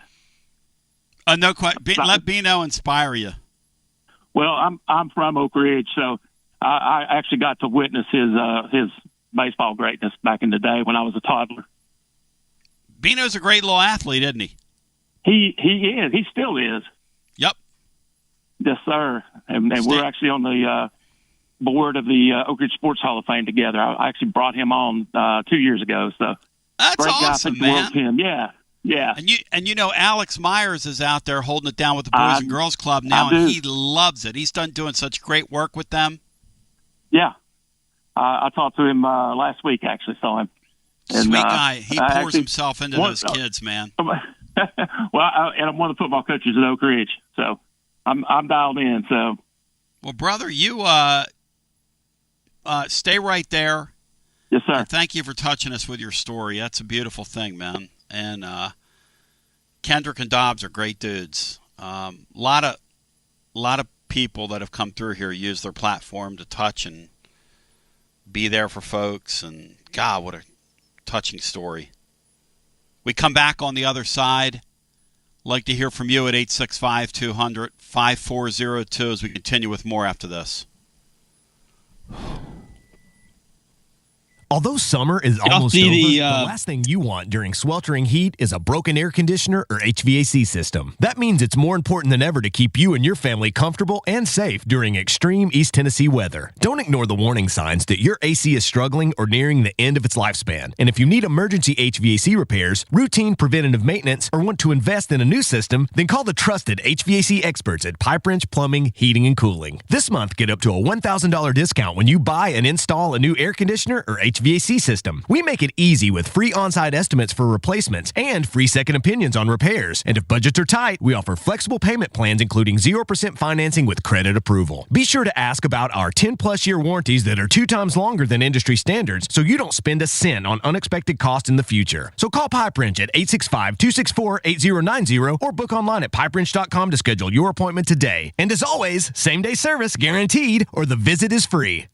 No question. Let Bino inspire you.
Well, I'm from Oak Ridge, so I actually got to witness his baseball greatness back in the day when I was a toddler.
Bino's a great little athlete, isn't he?
He is. He still is.
Yep.
Yes, sir. And we're actually on the board of the Oak Ridge Sports Hall of Fame together. I actually brought him on 2 years ago. So
that's
great
awesome,
guy,
man.
Him. Yeah.
And you know Alex Myers is out there holding it down with the Boys and Girls Club now, and he loves it. He's doing such great work with them.
Yeah. I talked to him last week, actually, saw him. And,
sweet guy. He pours himself into those kids, man.
Well, and I'm one of the football coaches at Oak Ridge, so I'm dialed in. So,
well, brother, you stay right there.
Yes, sir.
And thank you for touching us with your story. That's a beautiful thing, man. And Kendrick and Dobbs are great dudes. Lot of people that have come through here use their platform to touch and be there for folks. And God, what a touching story. We come back on the other side. Like to hear from you at 865-200-5402 as we continue with more after this.
Although summer is almost over, the last thing you want during sweltering heat is a broken air conditioner or HVAC system. That means it's more important than ever to keep you and your family comfortable and safe during extreme East Tennessee weather. Don't ignore the warning signs that your AC is struggling or nearing the end of its lifespan. And if you need emergency HVAC repairs, routine preventative maintenance, or want to invest in a new system, then call the trusted HVAC experts at Pipe Wrench Plumbing, Heating, and Cooling. This month, get up to a $1,000 discount when you buy and install a new air conditioner or HVAC system. We make it easy with free on-site estimates for replacements and free second opinions on repairs. And if budgets are tight, we offer flexible payment plans including 0% financing with credit approval. Be sure to ask about our 10-plus year warranties that are 2 times longer than industry standards so you don't spend a cent on unexpected costs in the future. So call Pipe Wrench at 865-264-8090 or book online at pipewrench.com to schedule your appointment today. And as always, same-day service guaranteed or the visit is free.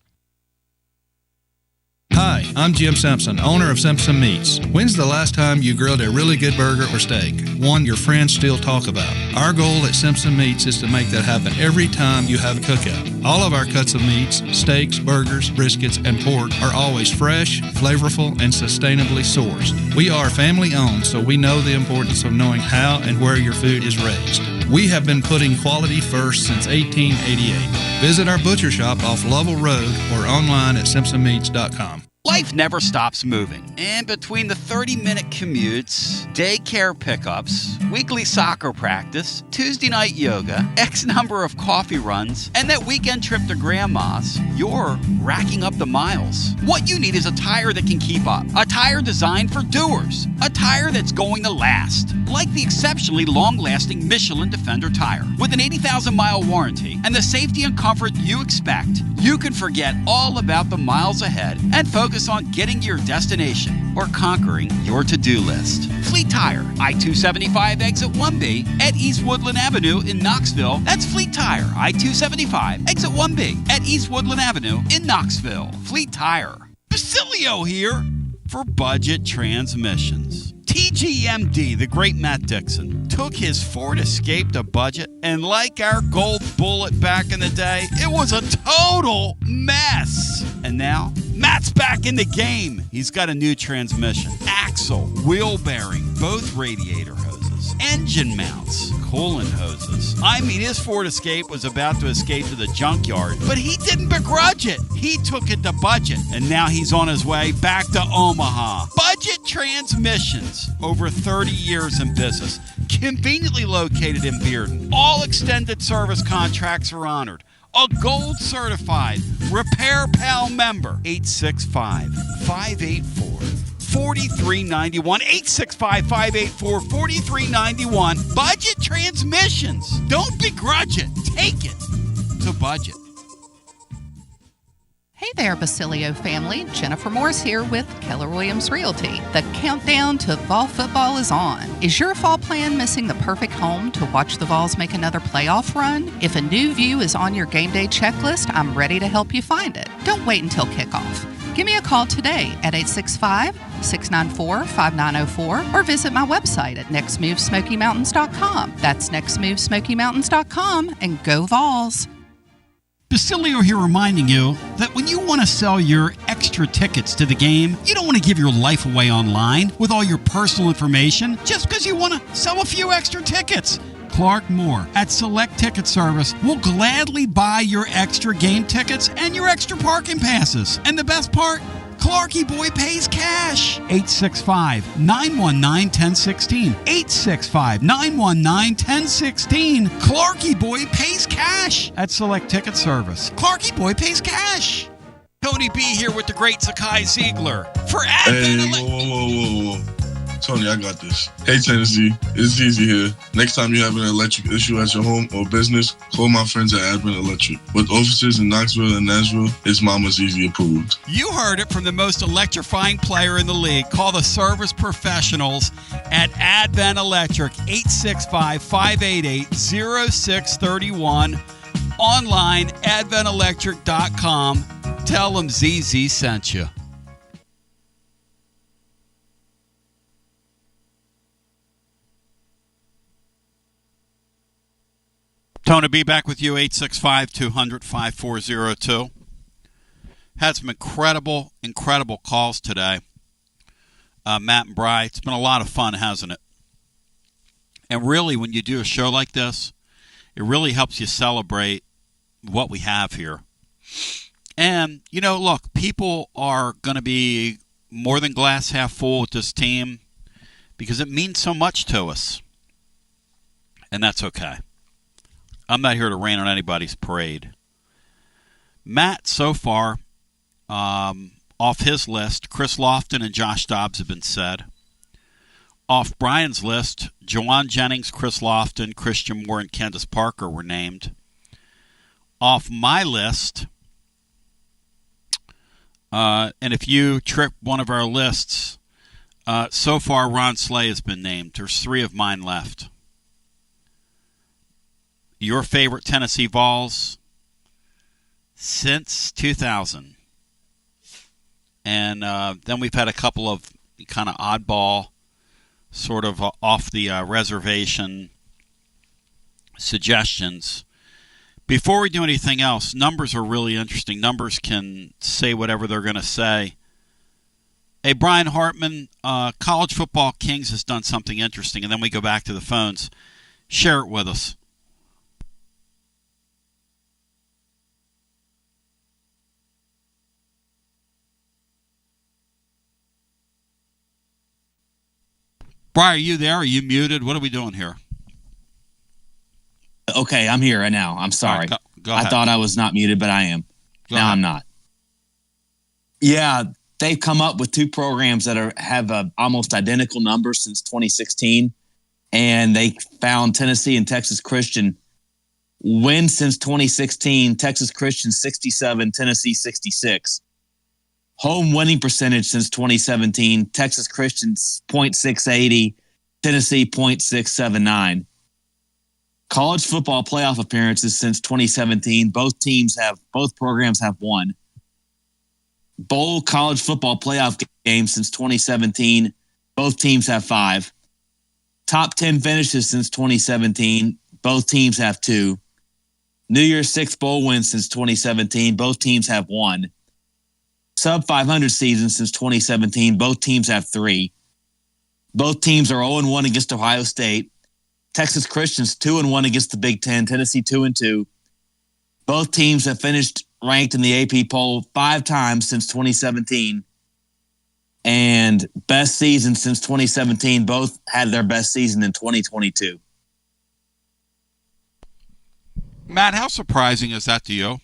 Hi, I'm Jim Simpson, owner of Simpson Meats. When's the last time you grilled a really good burger or steak? One your friends still talk about. Our goal at Simpson Meats is to make that happen every time you have a cookout. All of our cuts of meats, steaks, burgers, briskets, and pork are always fresh, flavorful, and sustainably sourced. We are family owned, so we know the importance of knowing how and where your food is raised. We have been putting quality first since 1888. Visit our butcher shop off Lovell Road or online at simpsonmeats.com.
Life never stops moving, and between the 30-minute commutes, daycare pickups, weekly soccer practice, Tuesday night yoga, X number of coffee runs, and that weekend trip to Grandma's, you're racking up the miles. What you need is a tire that can keep up, a tire designed for doers, a tire that's going to last, like the exceptionally long-lasting Michelin Defender tire. With an 80,000-mile warranty and the safety and comfort you expect, you can forget all about the miles ahead and focus on getting to your destination or conquering your to-do list. Fleet Tire, I-275 exit 1B at East Woodland Avenue in Knoxville. That's Fleet Tire, I-275 exit 1B at East Woodland Avenue in Knoxville. Fleet Tire. Basilio here for Budget Transmissions. TGMD, the great Matt Dixon, took his Ford Escape to budget, and like our Gold Bullet back in the day, it was a total mess. And now, Matt's back in the game. He's got a new transmission, axle, wheel bearing, both radiator hoses, engine mounts, coolant hoses. I mean, his Ford Escape was about to escape to the junkyard, but he didn't begrudge it. He took it to budget, and now he's on his way back to Omaha. Budget Transmissions, over 30 years in business, conveniently located in Bearden. All extended service contracts are honored. A gold certified Repair Pal member. 865-584-4391. 865-584-4391. Budget Transmissions. Don't begrudge it. Take it to budget.
Hey there, Basilio family. Jennifer Morris here with Keller Williams Realty. The countdown to fall football is on. Is your fall plan missing the perfect home to watch the Vols make another playoff run? If a new view is on your game day checklist, I'm ready to help you find it. Don't wait until kickoff. Give me a call today at 865-694-5904 or visit my website at nextmovesmokymountains.com. That's nextmovesmokymountains.com, and go Vols.
Basilio here reminding you that when you want to sell your extra tickets to the game, you don't want to give your life away online with all your personal information just because you want to sell a few extra tickets. Clark Moore at Select Ticket Service will gladly buy your extra game tickets and your extra parking passes. And the best part? Clarky Boy pays cash. 865-919-1016. 865-919-1016. Clarky Boy pays cash at Select Ticket Service. Clarky Boy pays cash. Tony B here with the great Zakai Ziegler for Advent.
Hey, whoa. Tony, I got this. Hey, Tennessee, it's Easy here. Next time you have an electric issue at your home or business, call my friends at Advent Electric. With offices in Knoxville and Nashville, it's Mama's Easy approved.
You heard it from the most electrifying player in the league. Call the service professionals at Advent Electric, 865-588-0631. Online, adventelectric.com. Tell them ZZ sent you. Tony B back with you, 865-200-5402. Had some incredible calls today. Matt and Bri, it's been a lot of fun, hasn't it? And really, when you do a show like this, it really helps you celebrate what we have here. And, look, people are going to be more than glass half full with this team because it means so much to us. And that's okay. I'm not here to rain on anybody's parade. Matt, so far, off his list, Chris Lofton and Josh Dobbs have been said. Off Brian's list, Jawan Jennings, Chris Lofton, Christian Moore, and Candace Parker were named. Off my list, and if you trip one of our lists, so far Ron Slay has been named. There's 3 of mine left. Your favorite Tennessee Vols since 2000. And then we've had a couple of kind of oddball, sort of off the reservation suggestions. Before we do anything else, numbers are really interesting. Numbers can say whatever they're going to say. Hey, Brian Hartman, College Football Kings has done something interesting, and then we go back to the phones. Share it with us. Brian, are you there? Are you muted? What are we doing here?
Okay, I'm here right now. I'm sorry.
Right, go ahead.
I thought I was not muted, but I am. Now I'm not. Yeah, they've come up with 2 programs that have almost identical numbers since 2016, and they found Tennessee and Texas Christian win since 2016. Texas Christian 67, Tennessee 66. Home winning percentage since 2017, Texas Christian's .680, Tennessee .679. College football playoff appearances since 2017, both programs have won. Bowl college football playoff games since 2017, both teams have 5. Top 10 finishes since 2017, both teams have 2. New Year's 6 bowl wins since 2017, both teams have 1. Sub 500 season since 2017, both teams have 3. Both teams are 0-1 against Ohio State. Texas Christian's 2-1 against the Big Ten. Tennessee 2-2. Both teams have finished ranked in the AP poll 5 times since 2017. And best season since 2017. Both had their best season in 2022.
Matt, how surprising is that to you?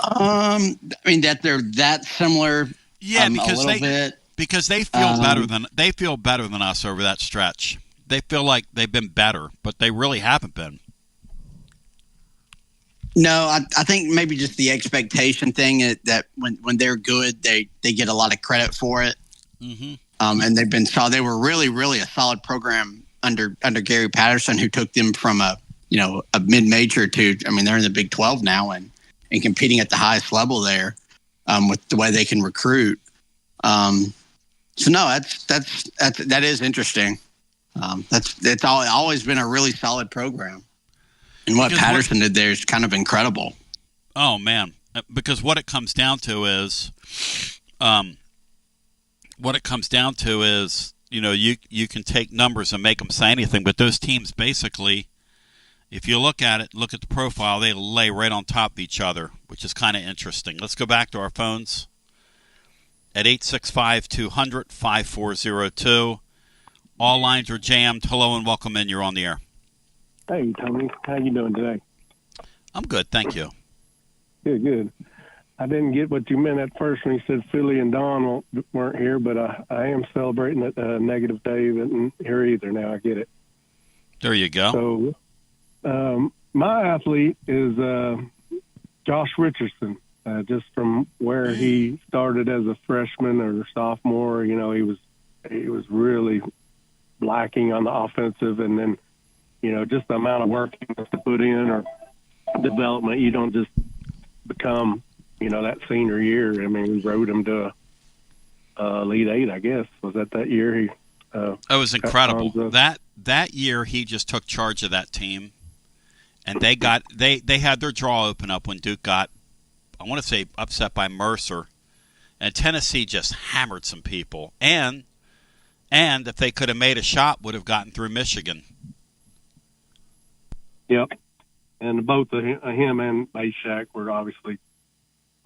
I mean that they're that similar.
Yeah,
because
they feel better than us over that stretch. They feel like they've been better, but they really haven't been.
No, I think maybe just the expectation thing that when they're good, they get a lot of credit for it.
Mm-hmm.
And they were really, really a solid program under Gary Patterson, who took them from a mid-major to, I mean, they're in the Big 12 now and competing at the highest level there, with the way they can recruit. So no, that is interesting. It's always been a really solid program. And what Patterson did there is kind of incredible.
Oh man. Because what it comes down to is, you can take numbers and make them say anything, but those teams basically, if you look at the profile, they lay right on top of each other, which is kind of interesting. Let's go back to our phones at 865-200-5402. All lines are jammed. Hello and welcome in. You're on the air.
Hey, Tony. How you doing today?
I'm good, thank you.
Good. I didn't get what you meant at first when you said Philly and Don weren't here, but I am celebrating that Negative Dave isn't here either. Now I get it.
There you go.
So my athlete is Josh Richardson. Just from where he started as a freshman or sophomore, he was really lacking on the offensive, and then just the amount of work he has to put in or development. You don't just become that senior year. I mean, we rode him to Elite Eight, I guess. Was that year? He
it was incredible. That year he just took charge of that team, and they had their draw open up when Duke got, I want to say, upset by Mercer, and Tennessee just hammered some people, and if they could have made a shot, would have gotten through Michigan.
Yep, and both of him and Bayshak were obviously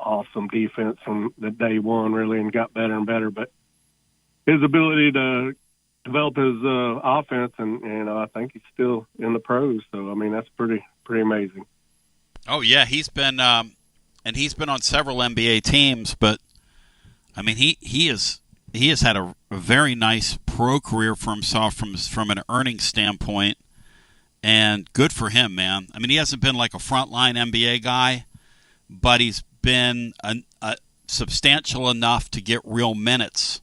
awesome defense from the day one, really, and got better and better. But his ability to develop his offense, and I think he's still in the pros. So I mean, that's pretty amazing.
Oh yeah, he's been and he's been on several NBA teams, but I mean, he has had a very nice pro career for himself from an earnings standpoint, and good for him, man. I mean, he hasn't been like a frontline NBA guy, but he's been substantial enough to get real minutes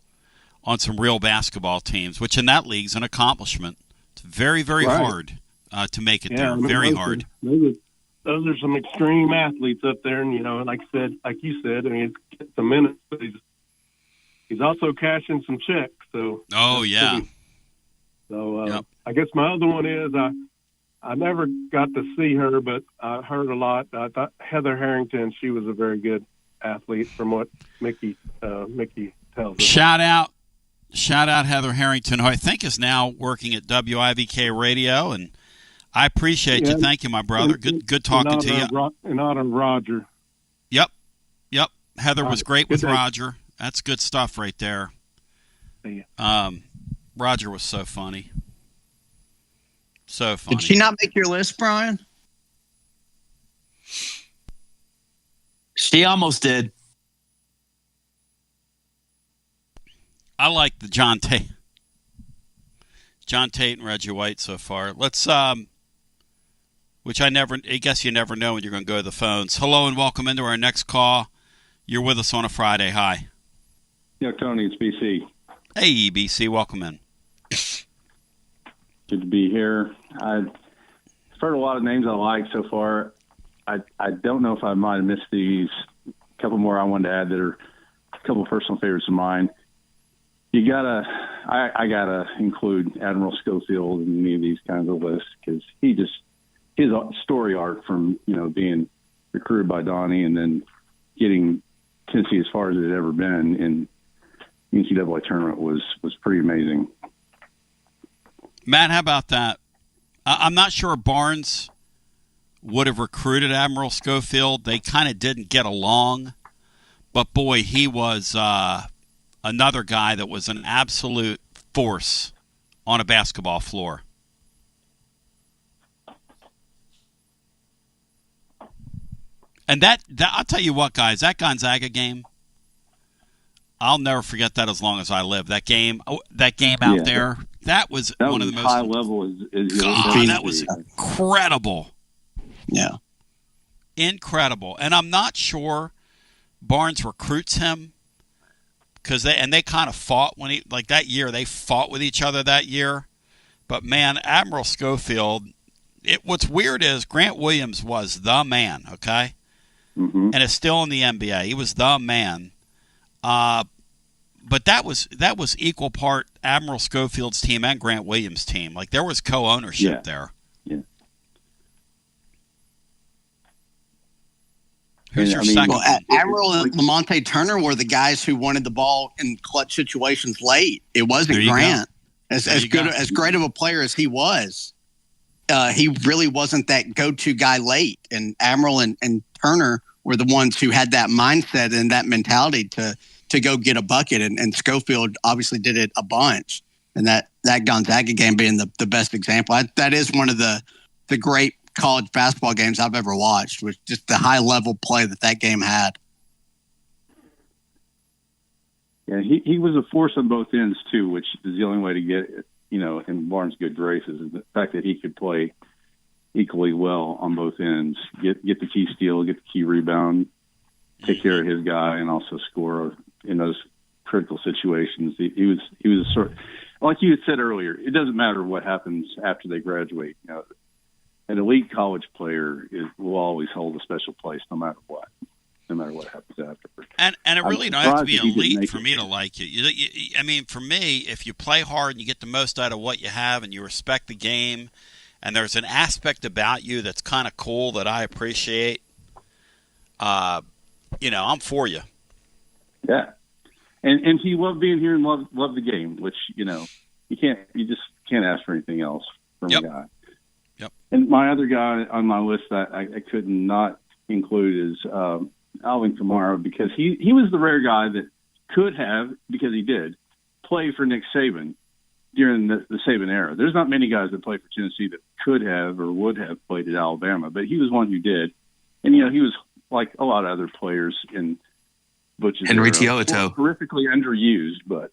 on some real basketball teams, which in that league's an accomplishment. It's very, very hard to make it there. I mean, very hard.
Those are some extreme athletes up there, and like you said, I mean, it's get some minutes, but he's also cashing some checks. So
Yep.
I guess my other one is I never got to see her, but I heard a lot. I thought Heather Harrington, she was a very good athlete from what Mickey tells us.
Shout out Heather Harrington, who I think is now working at WIVK Radio, and I appreciate you. Thank you, my brother. Good talking to you.
In honor of Roger.
Yep. Heather was great with Roger. That's good stuff right there. Roger was so funny. So funny.
Did she not make your list, Brian?
She almost did.
I like the John Tate and Reggie White so far. Let's I guess you never know when you're going to go to the phones. Hello and welcome into our next call. You're with us on a Friday. Hi.
Yeah, Tony, it's BC.
Hey, BC, welcome in.
Good to be here. I've heard a lot of names I like so far. I don't know if I might have missed these. A couple more I wanted to add that are a couple of personal favorites of mine. I gotta include Admiral Schofield in any of these kinds of lists because his story arc from being recruited by Donnie and then getting Tennessee as far as it had ever been in the NCAA tournament was pretty amazing.
Matt, how about that? I'm not sure Barnes would have recruited Admiral Schofield. They kind of didn't get along, but boy, he was another guy that was an absolute force on a basketball floor. And that I'll tell you what, guys, that Gonzaga game, I'll never forget that as long as I live. That game out there, that was one of the most
high level.
That was incredible.
Yeah,
incredible. And I'm not sure Barnes recruits him because they kind of fought when that year they fought with each other that year. But man, Admiral Schofield. What's weird is Grant Williams was the man. Okay.
Mm-hmm.
And is still in the NBA. He was the man. But that was equal part Admiral Schofield's team and Grant Williams' team. Like there was co-ownership there.
Yeah.
Who's your second?
Well, Admiral and Lamonte Turner were the guys who wanted the ball in clutch situations late. It wasn't Grant. As great of a player as he was, he really wasn't that go-to guy late. And Admiral and Turner were the ones who had that mindset and that mentality to go get a bucket. And Schofield obviously did it a bunch. And that Gonzaga game being the best example. That is one of the great college basketball games I've ever watched, with just the high-level play that game had.
Yeah, he was a force on both ends too, which is the only way to get in Barnes' good graces. Is the fact that he could play equally well on both ends, get the key steal, get the key rebound, take care of his guy, and also score in those critical situations. He was sort of, like you had said earlier. It doesn't matter what happens after they graduate. An elite college player will always hold a special place, no matter what. No matter what happens afterwards.
And it really don't have to be elite for me to like you. I mean, for me, if you play hard and you get the most out of what you have and you respect the game and there's an aspect about you that's kind of cool that I appreciate, I'm for you.
Yeah. And he loved being here and loved the game, which, you just can't ask for anything else from a guy.
Yep.
And my other guy on my list that I could not include is Alvin Kamara, because he was the rare guy that could have, because he did, play for Nick Saban during the Saban era. There's not many guys that play for Tennessee that could have or would have played at Alabama, but he was one who did. And, he was like a lot of other players in Butch's
Henry
era,
To'oTo'o.
horrifically underused, but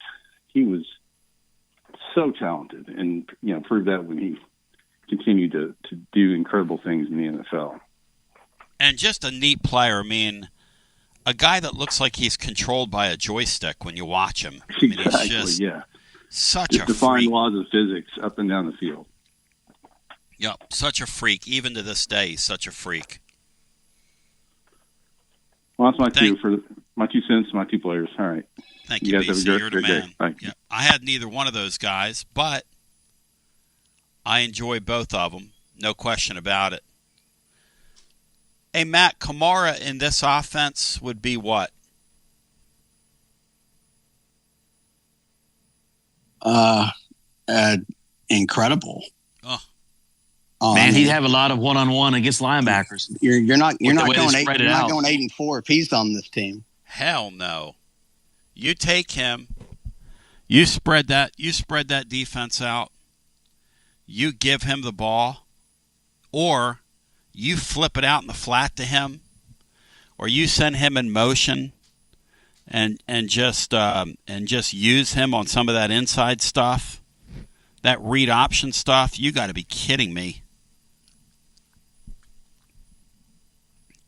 he was so talented and, proved that when he continued to do incredible things in the NFL.
And just a neat player. I mean, a guy that looks like he's controlled by a joystick when you watch him. I mean,
Exactly,
he's just such a
defying
freak.
laws of physics up and down the field.
Yep, such a freak. Even to this day, he's such a freak.
Well, that's my my 2 cents, my 2 players. All right.
Thank you,
guys have
BC.
a
You're the
great
man.
day. Thank you.
Yep. I had neither one of those guys, but I enjoy both of them. No question about it. Hey, Matt, Kamara in this offense would be what?
Incredible.
Man, he'd have a lot of one-on-one against linebackers.
You're not going
the way they
8.
spread
You're
it
not
out.
going 8-4 if he's on this team.
Hell no. You take him. You spread that defense out. You give him the ball, or you flip it out in the flat to him, or you send him in motion and just use him on some of that inside stuff, that read option stuff. You got to be kidding me.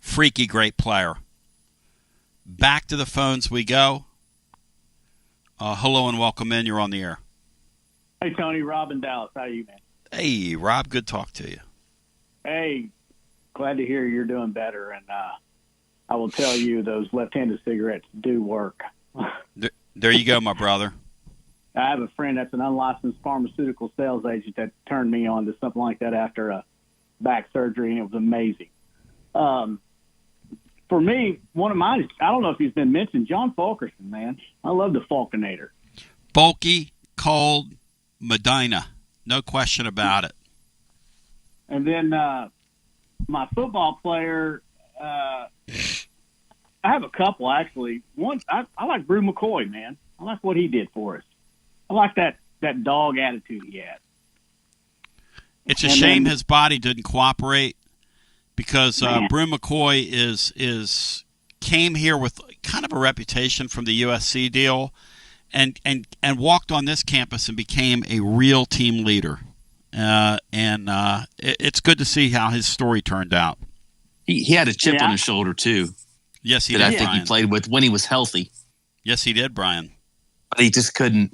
Freaky great player. Back to the phones we go. Hello and welcome in. You're on the air.
Hey, Tony, Rob in Dallas. How are you, man?
Hey, Rob. Good talk to you.
Hey, glad to hear you're doing better. And I will tell you, those left-handed cigarettes do work.
There you go, my brother.
I have a friend that's an unlicensed pharmaceutical sales agent that turned me on to something like that after a back surgery, and it was amazing. For me, one of mine, I don't know if he's been mentioned, John Fulkerson, man. I love the Falconator.
Bulky, cold, Medina. No question about it.
And then my football player, I have a couple, actually. One, I like Brew McCoy, man. I like what he did for us. I like that dog attitude he had.
It's a shame his body didn't cooperate, because Brew McCoy came here with kind of a reputation from the USC deal, and walked on this campus and became a real team leader. It's good to see how his story turned out.
He had a chip on his shoulder too.
Yes, he did.
I think
Brian.
he played with when he was healthy.
Yes, he did, Brian.
But he just couldn't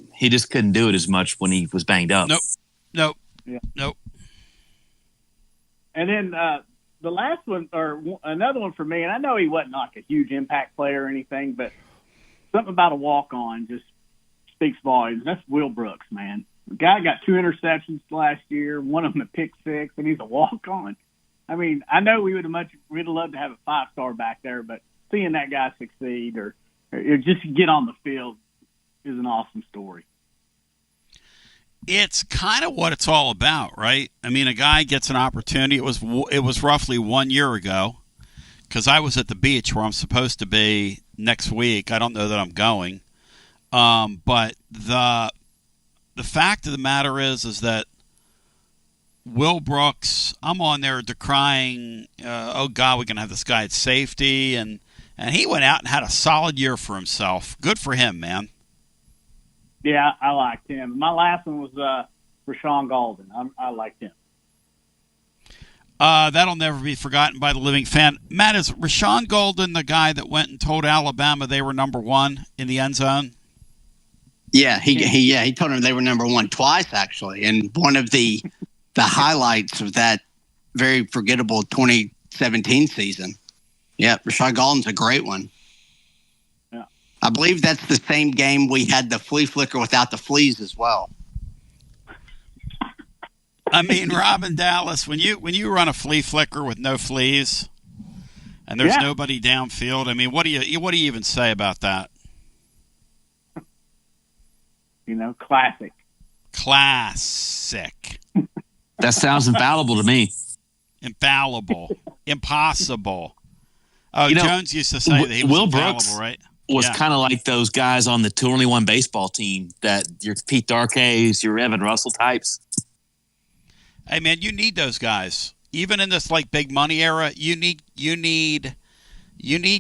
do it as much when he was banged up.
Nope.
Yeah.
Nope.
And then the last one, or another one for me, and I know he wasn't like a huge impact player or anything, but something about a walk-on just speaks volumes. That's Will Brooks, man. The guy got 2 interceptions last year, one of them a pick 6, and he's a walk-on. I mean, I know we'd have loved to have a 5-star back there, but seeing that guy succeed or just get on the field is an awesome story.
It's kind of what it's all about, right? I mean, a guy gets an opportunity. It was roughly 1 year ago, because I was at the beach where I'm supposed to be next week. I don't know that I'm going, but the fact of the matter is that Will Brooks, I'm on there decrying, oh God, we're gonna have this guy at safety, and he went out and had a solid year for himself. Good for him, man.
Yeah, I liked him. My last one was Rashawn Golden. I liked him.
That'll never be forgotten by the living fan. Matt, is Rashawn Golden the guy that went and told Alabama they were number one in the end zone?
Yeah, he told them they were number one twice, actually. And one of the highlights of that very forgettable 2017 season. Yeah, Rashawn Golden's a great one.
Yeah,
I believe that's the same game we had the flea flicker without the fleas as well.
I mean, Robin Dallas, when you run a flea flicker with no fleas, and there's nobody downfield, I mean, what do you even say about that?
Classic.
Classic.
That sounds infallible to me.
Infallible. Impossible. Oh, Jones used to say that he was
Will
infallible,
Brooks
right?
Was kind of like those guys on the 2-1 baseball team, that your Pete Darkays, your Evan Russell types.
Hey man, you need those guys. Even in this like big money era, you need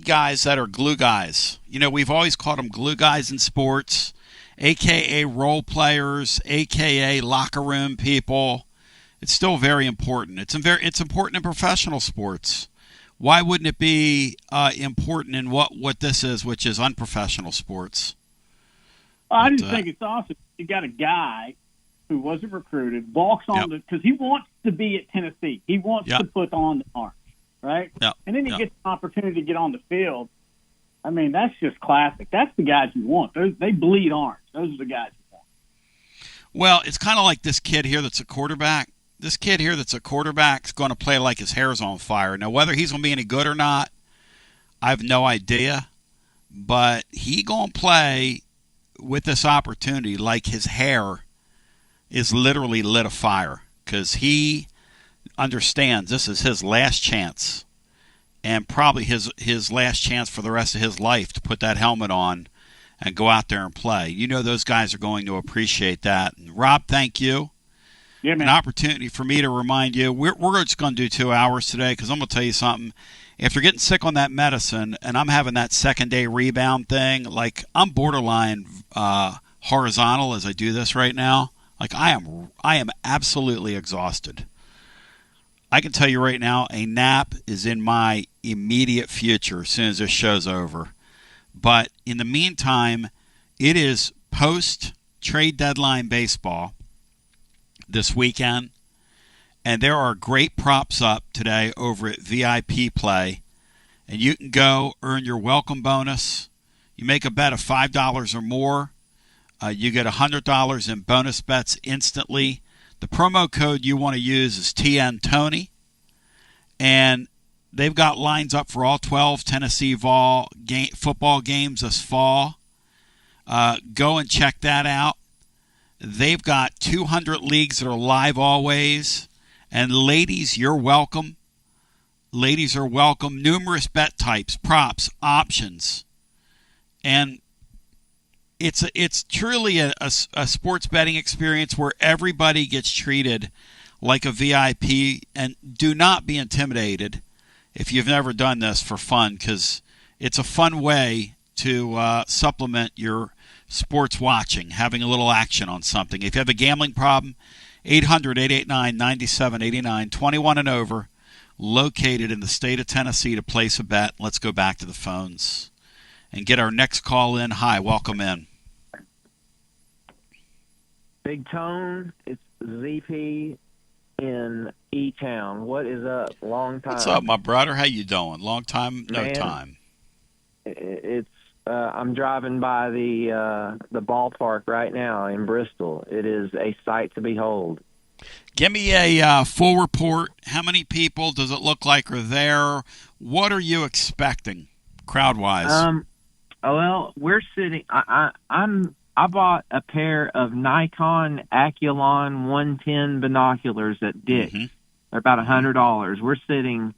guys that are glue guys. We've always called them glue guys in sports, aka role players, aka locker room people. It's still very important. It's important in professional sports. Why wouldn't it be important in what this is, which is unprofessional sports?
I just think it's awesome. You got a guy who wasn't recruited, walks on because he wants to be at Tennessee. He wants to put on the orange, right?
Yep.
And then he gets an opportunity to get on the field. I mean, that's just classic. That's the guys you want. They bleed orange. Those are the guys you want.
Well, it's kind of like this kid here that's a quarterback. This kid here that's a quarterback is going to play like his hair's on fire. Now, whether he's going to be any good or not, I have no idea. But he going to play with this opportunity like his hair is literally lit afire, because he understands this is his last chance, and probably his last chance for the rest of his life to put that helmet on and go out there and play. Those guys are going to appreciate that. And Rob, thank you.
Yeah, man.
An opportunity for me to remind you, we're just going to do 2 hours today, because I'm going to tell you something. After getting sick on that medicine and I'm having that second-day rebound thing, like I'm borderline horizontal as I do this right now. Like I am absolutely exhausted. I can tell you right now, a nap is in my immediate future as soon as this show's over. But in the meantime, it is post-trade deadline baseball this weekend, and there are great props up today over at VIP Play, and you can go earn your welcome bonus. You make a bet of $5 or more. You get $100 in bonus bets instantly. The promo code you want to use is TNTony. And they've got lines up for all 12 Tennessee Vol football games this fall. Go and check that out. They've got 200 leagues that are live always. And ladies, you're welcome. Ladies are welcome. Numerous bet types, props, options. And it's truly a sports betting experience where everybody gets treated like a VIP. And do not be intimidated if you've never done this for fun, because it's a fun way to supplement your sports watching, having a little action on something. If you have a gambling problem, 800-889-9789, 21 and over, located in the state of Tennessee to place a bet. Let's go back to the phones and get our next call in. Hi, welcome in.
Big Tone, it's ZP in E-Town. What is up? Long time.
What's up, my brother? How you doing? Long time, no
Man,
time.
It's I'm driving by the ballpark right now in Bristol. It is a sight to behold.
Give me a full report. How many people does it look like are there? What are you expecting, crowd-wise?
Well, we're sitting. I bought a pair of Nikon Aculon 110 binoculars at Dick's.
Mm-hmm.
They're about $100. We're sitting.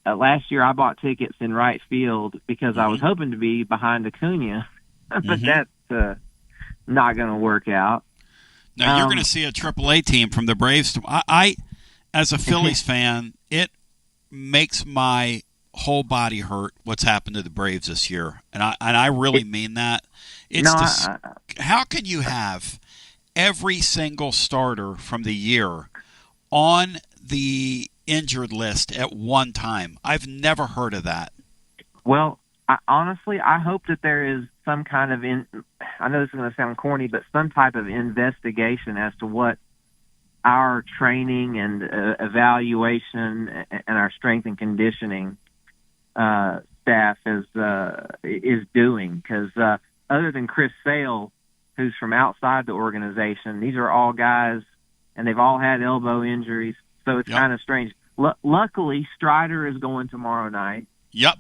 Last year, I bought tickets in right field because I was hoping to be behind Acuna, but that's not going to work out.
Now, you're going to see a AAA team from the Braves. I as a Phillies fan, it makes my whole body hurt what's happened to the Braves this year, and I really mean that. It's how can you have every single starter from the year on the injured list at one time? I've never heard of that.
Well, honestly, I hope that there is some kind of I know this is going to sound corny, but some type of investigation as to what our training and evaluation and our strength and conditioning staff is doing. Because other than Chris Sale, who's from outside the organization, these are all guys, and they've all had elbow injuries, so it's kind of strange. Luckily, Strider is going tomorrow night.
Yep.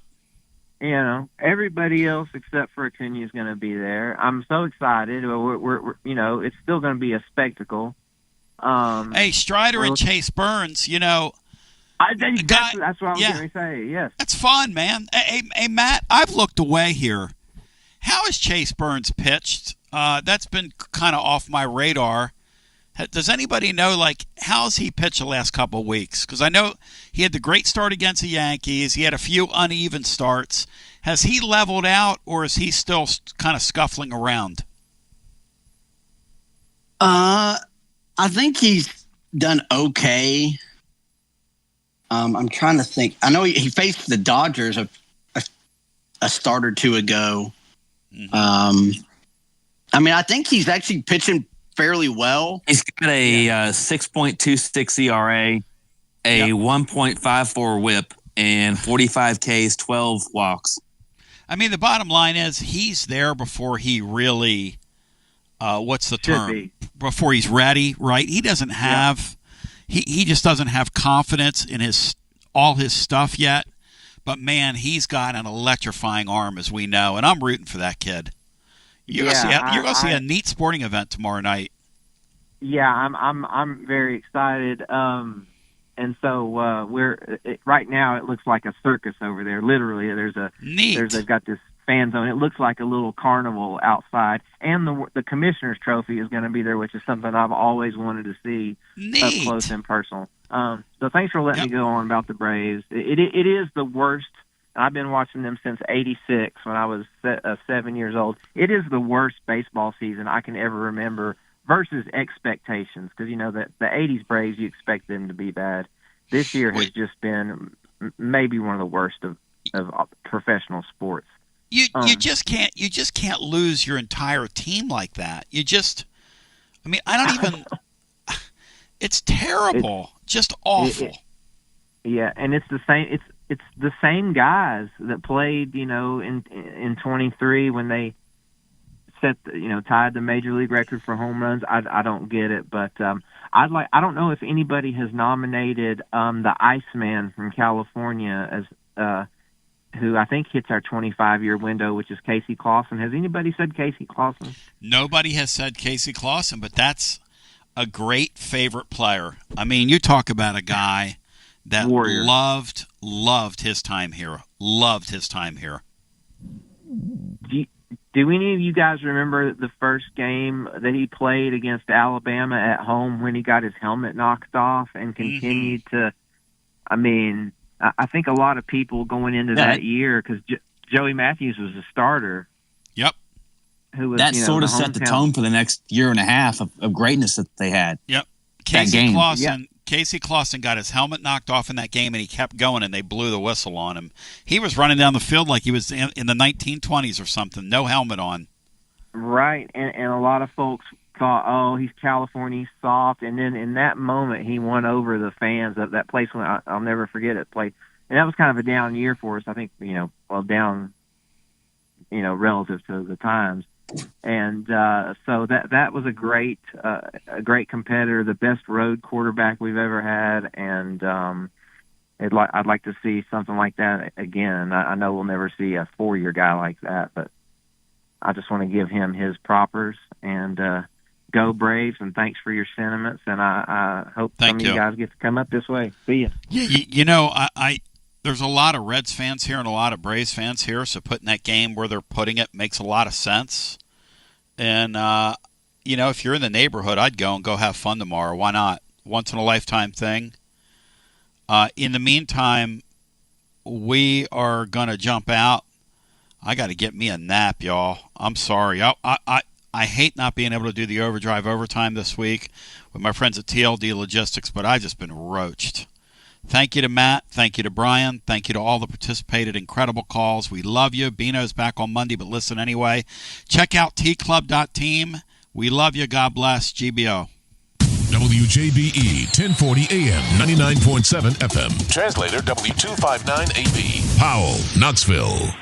You know, everybody else except for Acuna is going to be there. I'm so excited. We're it's still going to be a spectacle.
Hey, Strider and Chase Burns,
that's what I was going to say. Yes,
that's fun, man. Hey, Matt, I've looked away here. How has Chase Burns pitched? That's been kind of off my radar. Does anybody know, how's he pitched the last couple of weeks? Because I know he had the great start against the Yankees. He had a few uneven starts. Has he leveled out, or is he still kind of scuffling around?
I think he's done okay. I'm trying to think. I know he faced the Dodgers a start or two ago. Mm-hmm. I think he's actually pitching fairly well.
He's got a 6.26 ERA, a 1.54 WHIP, and 45 Ks, 12 walks.
I mean, the bottom line is he's there before he really what's the term? Before he's ready, right? He doesn't have he just doesn't have confidence in all his stuff yet. But man, he's got an electrifying arm, as we know, and I'm rooting for that kid. You're gonna see a neat sporting event tomorrow night.
Yeah, I'm very excited. And so right now it looks like a circus over there. Literally, they've got this fan zone. It looks like a little carnival outside, and the commissioner's trophy is going to be there, which is something I've always wanted to see up close and personal. So thanks for letting me go on about the Braves. It is the worst. I've been watching them since '86 when I was 7 years old. It is the worst baseball season I can ever remember versus expectations, because that the '80s Braves, you expect them to be bad. This year has just been maybe one of the worst of professional sports.
You just can't lose your entire team like that. I don't even. It's terrible, just awful.
Yeah, and it's the same. It's the same guys that played, in 23 when they tied the major league record for home runs. I don't get it, but I don't know if anybody has nominated the Iceman from California as who I think hits our 25-year window, which is Casey Clausen. Has anybody said Casey Clausen?
Nobody has said Casey Clausen, but that's a great favorite player. I mean, you talk about a guy that
Warrior.
loved his time here. Loved his time here.
Do any of you guys remember the first game that he played against Alabama at home when he got his helmet knocked off and continued to? I mean, I think a lot of people going into that year, because Joey Matthews was a starter.
Yep.
Who was,
that sort of set the tone for the next year and a half of greatness that they had.
Yep. Casey Clausen got his helmet knocked off in that game, and he kept going, and they blew the whistle on him. He was running down the field like he was in the 1920s or something, no helmet on.
Right, and a lot of folks thought, oh, he's California, he's soft, and then in that moment he won over the fans of that place. When I'll never forget it. And that was kind of a down year for us. I think down, relative to the times. And so that was a great competitor, the best road quarterback we've ever had, and I'd like to see something like that again. I know we'll never see a 4-year guy like that, but I just want to give him his propers and go Braves, and thanks for your sentiments, and I hope some of you guys get to come up this way. See you.
Yeah, there's a lot of Reds fans here and a lot of Braves fans here, so putting that game where they're putting it makes a lot of sense. And, if you're in the neighborhood, I'd go have fun tomorrow. Why not? Once-in-a-lifetime thing. In the meantime, we are going to jump out. I got to get me a nap, y'all. I'm sorry. I hate not being able to do the overdrive overtime this week with my friends at TLD Logistics, but I've just been roached. Thank you to Matt. Thank you to Brian. Thank you to all the participated incredible calls. We love you. Bino's back on Monday, but listen anyway. Check out tclub.team. We love you. God bless. GBO.
WJBE 1040 AM 99.7 FM. Translator W259AB. Powell, Knoxville.